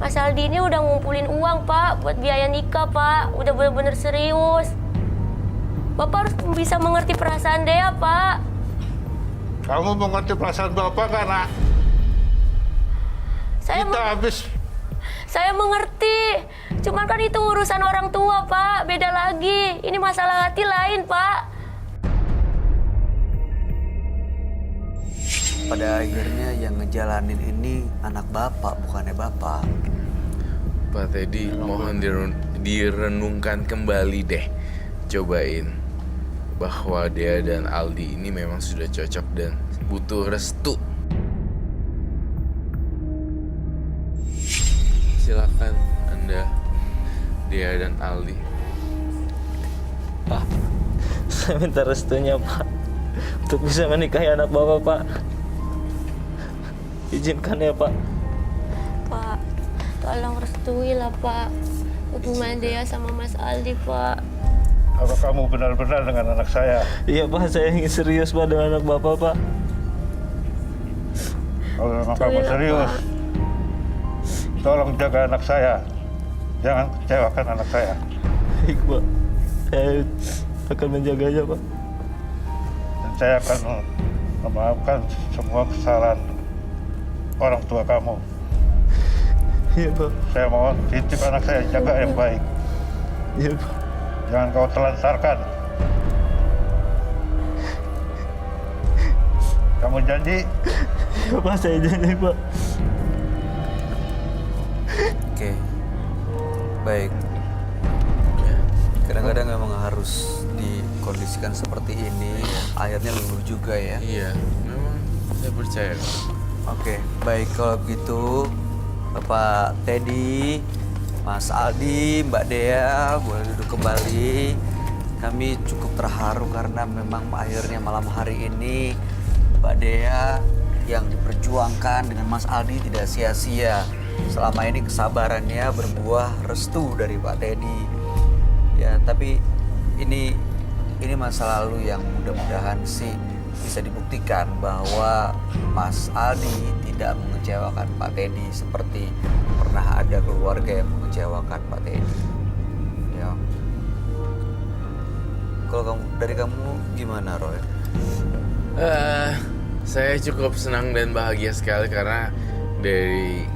Mas Aldi ini udah ngumpulin uang, Pak, buat biaya nikah, Pak. Udah bener-bener serius. Bapak harus bisa mengerti perasaan Dea, Pak. Kamu mengerti perasaan Bapak karena Saya mengerti. Cuman kan itu urusan orang tua, Pak. Beda lagi. Ini masalah hati lain, Pak. Pada akhirnya yang ngejalanin ini anak Bapak, bukannya Bapak. Pak Teddy, mohon direnungkan kembali deh. Cobain bahwa Dea dan Aldi ini memang sudah cocok dan butuh restu. Silakan Anda, Dea dan Aldi. Pak, saya minta restunya, Pak, untuk bisa menikahi anak Bapak, Pak. Izinkan ya, Pak. Pak, tolong restui lah, Pak. Hubungan Dea sama Mas Aldi, Pak. apa kamu benar-benar dengan anak saya? Iya, Pak, saya ingin serius, Pak, dengan anak Bapak, Pak. Kalau memang kamu serius, tolong jaga anak saya. Jangan kecewakan anak saya. Baik, Pak. Saya akan menjaganya, Pak. Dan saya akan memaafkan semua kesalahan orang tua kamu. Iya, Pak. Saya mohon titip anak saya, jaga yang baik. Iya, Pak. Jangan kau telantarkan. Kamu janji? Iya, Pak, saya janji, Pak. Oke, baik. Kadang-kadang memang harus dikondisikan seperti ini. Akhirnya luluh juga ya. Iya, memang saya percaya. Oke, baik kalau begitu Bapak Teddy, Mas Aldi, Mbak Dea boleh duduk kembali. Kami cukup terharu karena memang akhirnya malam hari ini Mbak Dea yang diperjuangkan dengan Mas Aldi tidak sia-sia. Selama ini kesabarannya berbuah restu dari Pak Teddy. Ya, tapi ini masa lalu yang mudah-mudahan sih bisa dibuktikan bahwa Mas Aldi tidak mengecewakan Pak Teddy seperti pernah ada keluarga yang mengecewakan Pak Teddy. Ya. Kalau dari kamu gimana, Roy? Saya cukup senang dan bahagia sekali karena dari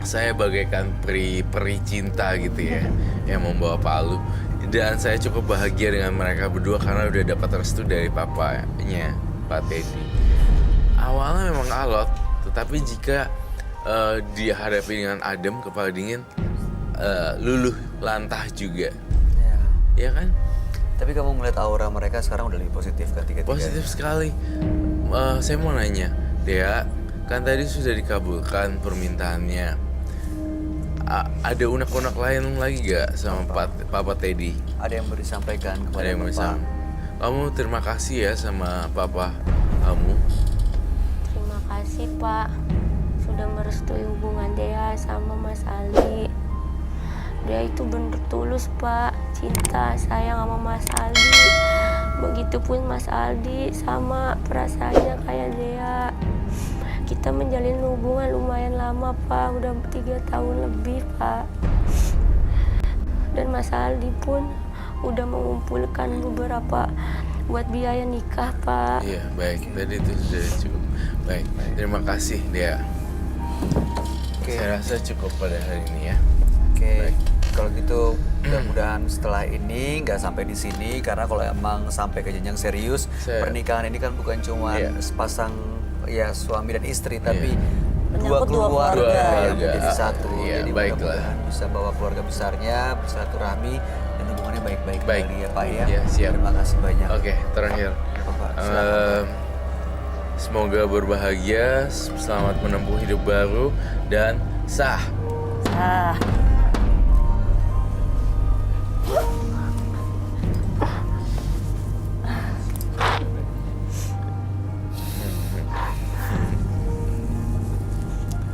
saya bagaikan peri cinta gitu ya yang membawa palu, dan saya cukup bahagia dengan mereka berdua karena udah dapat restu dari papanya Pak Teddy. Awalnya memang alot, tetapi jika dihadapi dengan adem, kepala dingin, luluh lantah juga. Ya kan? Tapi kamu melihat aura mereka sekarang udah lebih positif kan tiga-tiga? Positif sekali. Saya mau nanya, Dea, kan tadi sudah dikabulkan permintaannya. Ada unek-unek lain lagi gak sama Papa Teddy? Ada yang mau disampaikan kepada Ada yang mau Bapak? disampaikan. Kamu terima kasih ya sama Papa kamu. Terima kasih Pak sudah merestui hubungan Dea sama Mas Aldi. Dia itu bener tulus Pak, cinta sayang sama Mas Aldi. Begitupun Mas Aldi sama perasaannya kayak Dea. Kita menjalin hubungan lumayan lama Pak, udah 3 tahun lebih Pak. Dan Mas Aldi pun udah mengumpulkan beberapa buat biaya nikah Pak. Iya baik, tadi itu sudah cukup. Baik, terima kasih Dea. Saya rasa cukup pada hari ini ya. Oke, kalau gitu mudah-mudahan setelah ini nggak sampai di sini, karena kalau emang sampai ke jenjang serius, pernikahan ini kan bukan cuma sepasang ya suami dan istri, tapi dua keluarga yang menjadi satu. Jadi mudah-mudahan bisa bawa keluarga besarnya bersilaturahmi dan hubungannya baik-baik kembali ya Pak ya. Ya, siap. Terima kasih banyak. Oke, terakhir. Semoga berbahagia, selamat menempuh hidup baru, dan sah. Sah.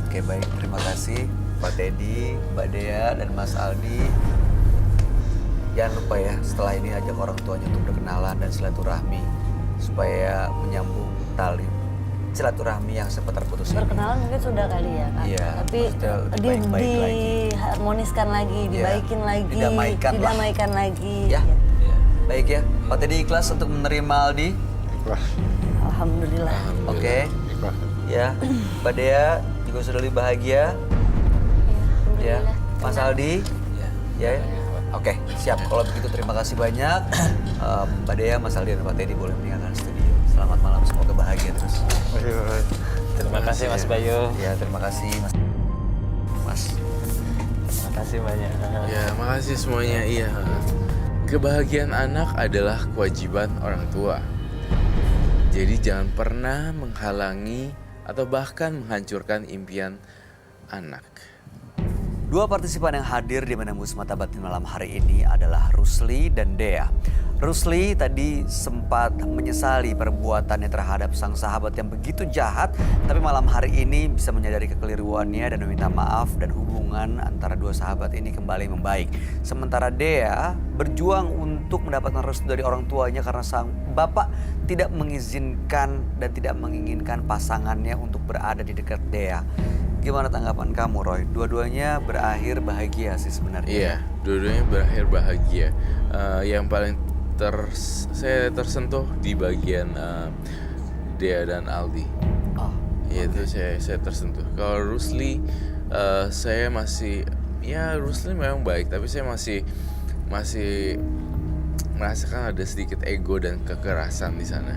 Oke baik, terima kasih Pak Teddy, Mbak Dea, dan Mas Aldi. Jangan lupa ya, setelah ini ajak orang tuanya untuk berkenalan dan silaturahmi supaya menyambung tali silaturahmi yang sempat terputus ini. Berkenalan mungkin sudah kali ya Kak. Iya, tapi diharmoniskan lagi, dibaikin lagi, didamaikan lagi. Ya. Baik ya, Pak Teddy ikhlas untuk menerima Aldi? Ikhlas. Alhamdulillah. Oke. Ikhlas. Ya, Mbak Dea juga sudah lebih bahagia. Ya, Mas Aldi. Ya. Oke, siap. Kalau begitu terima kasih banyak. Mbak Dea, Mas Aldi, dan Pak Teddy boleh meninggalkan studio. Selamat malam, semoga bahagia terus. Terima kasih Mas Bayu. Ya, terima kasih Mas. Terima kasih banyak. Ya, makasih semuanya. Iya. Kebahagiaan anak adalah kewajiban orang tua. Jadi jangan pernah menghalangi atau bahkan menghancurkan impian anak. Dua partisipan yang hadir di Menembus Mata Batin malam hari ini adalah Rusli dan Dea. Rusli tadi sempat menyesali perbuatannya terhadap sang sahabat yang begitu jahat, tapi malam hari ini bisa menyadari kekeliruannya dan meminta maaf, dan hubungan antara dua sahabat ini kembali membaik. Sementara Dea berjuang untuk mendapatkan restu dari orang tuanya karena sang bapak tidak mengizinkan dan tidak menginginkan pasangannya untuk berada di dekat Dea. Gimana tanggapan kamu, Roy? Dua-duanya berakhir bahagia sih sebenarnya. Iya, dua-duanya berakhir bahagia. Yang paling saya tersentuh di bagian Dea dan Aldi. Iya, itu saya tersentuh. Kalau Rusli, saya masih, ya Rusli memang baik, tapi saya masih merasakan ada sedikit ego dan kekerasan di sana.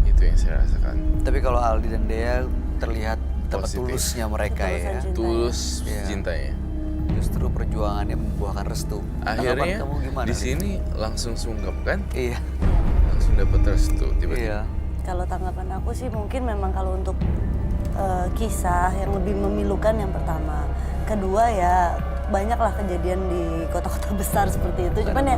Itu yang saya rasakan. Tapi kalau Aldi dan Dea terlihat betapa tulusnya mereka ya. Tulus cintanya. Justru perjuangannya membuahkan restu. Akhirnya kamu gimana? Di sini langsung sungkap kan? Iya. Langsung dapat restu tiba-tiba. Iya. Kalau tanggapan aku sih mungkin memang kalau untuk kisah yang lebih memilukan yang pertama. Kedua ya banyaklah kejadian di kota-kota besar seperti itu. Cuman ya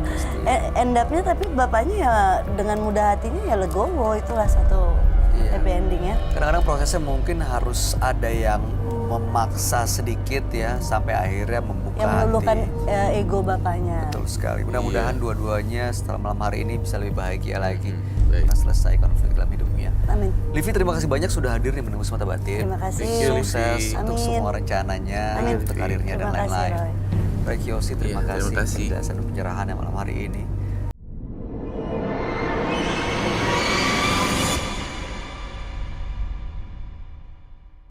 end up-nya tapi bapaknya ya dengan mudah hatinya ya legowo, itulah satu happy ending ya. Kadang-kadang prosesnya mungkin harus ada yang memaksa sedikit ya sampai akhirnya membuka yang meluluhkan hati. Ego bapaknya. Betul sekali. Mudah-mudahan dua-duanya setelah malam hari ini bisa lebih bahagia lagi karena selesai konflik dalam hidupnya. Amin. Livi, terima kasih banyak sudah hadir di Menembus Mata Batin. Terima kasih. Sukses untuk semua rencananya, untuk karirnya dan lain-lain. Roy Kiyoshi, terima kasih penjelasan dan pencerahan yang malam hari ini.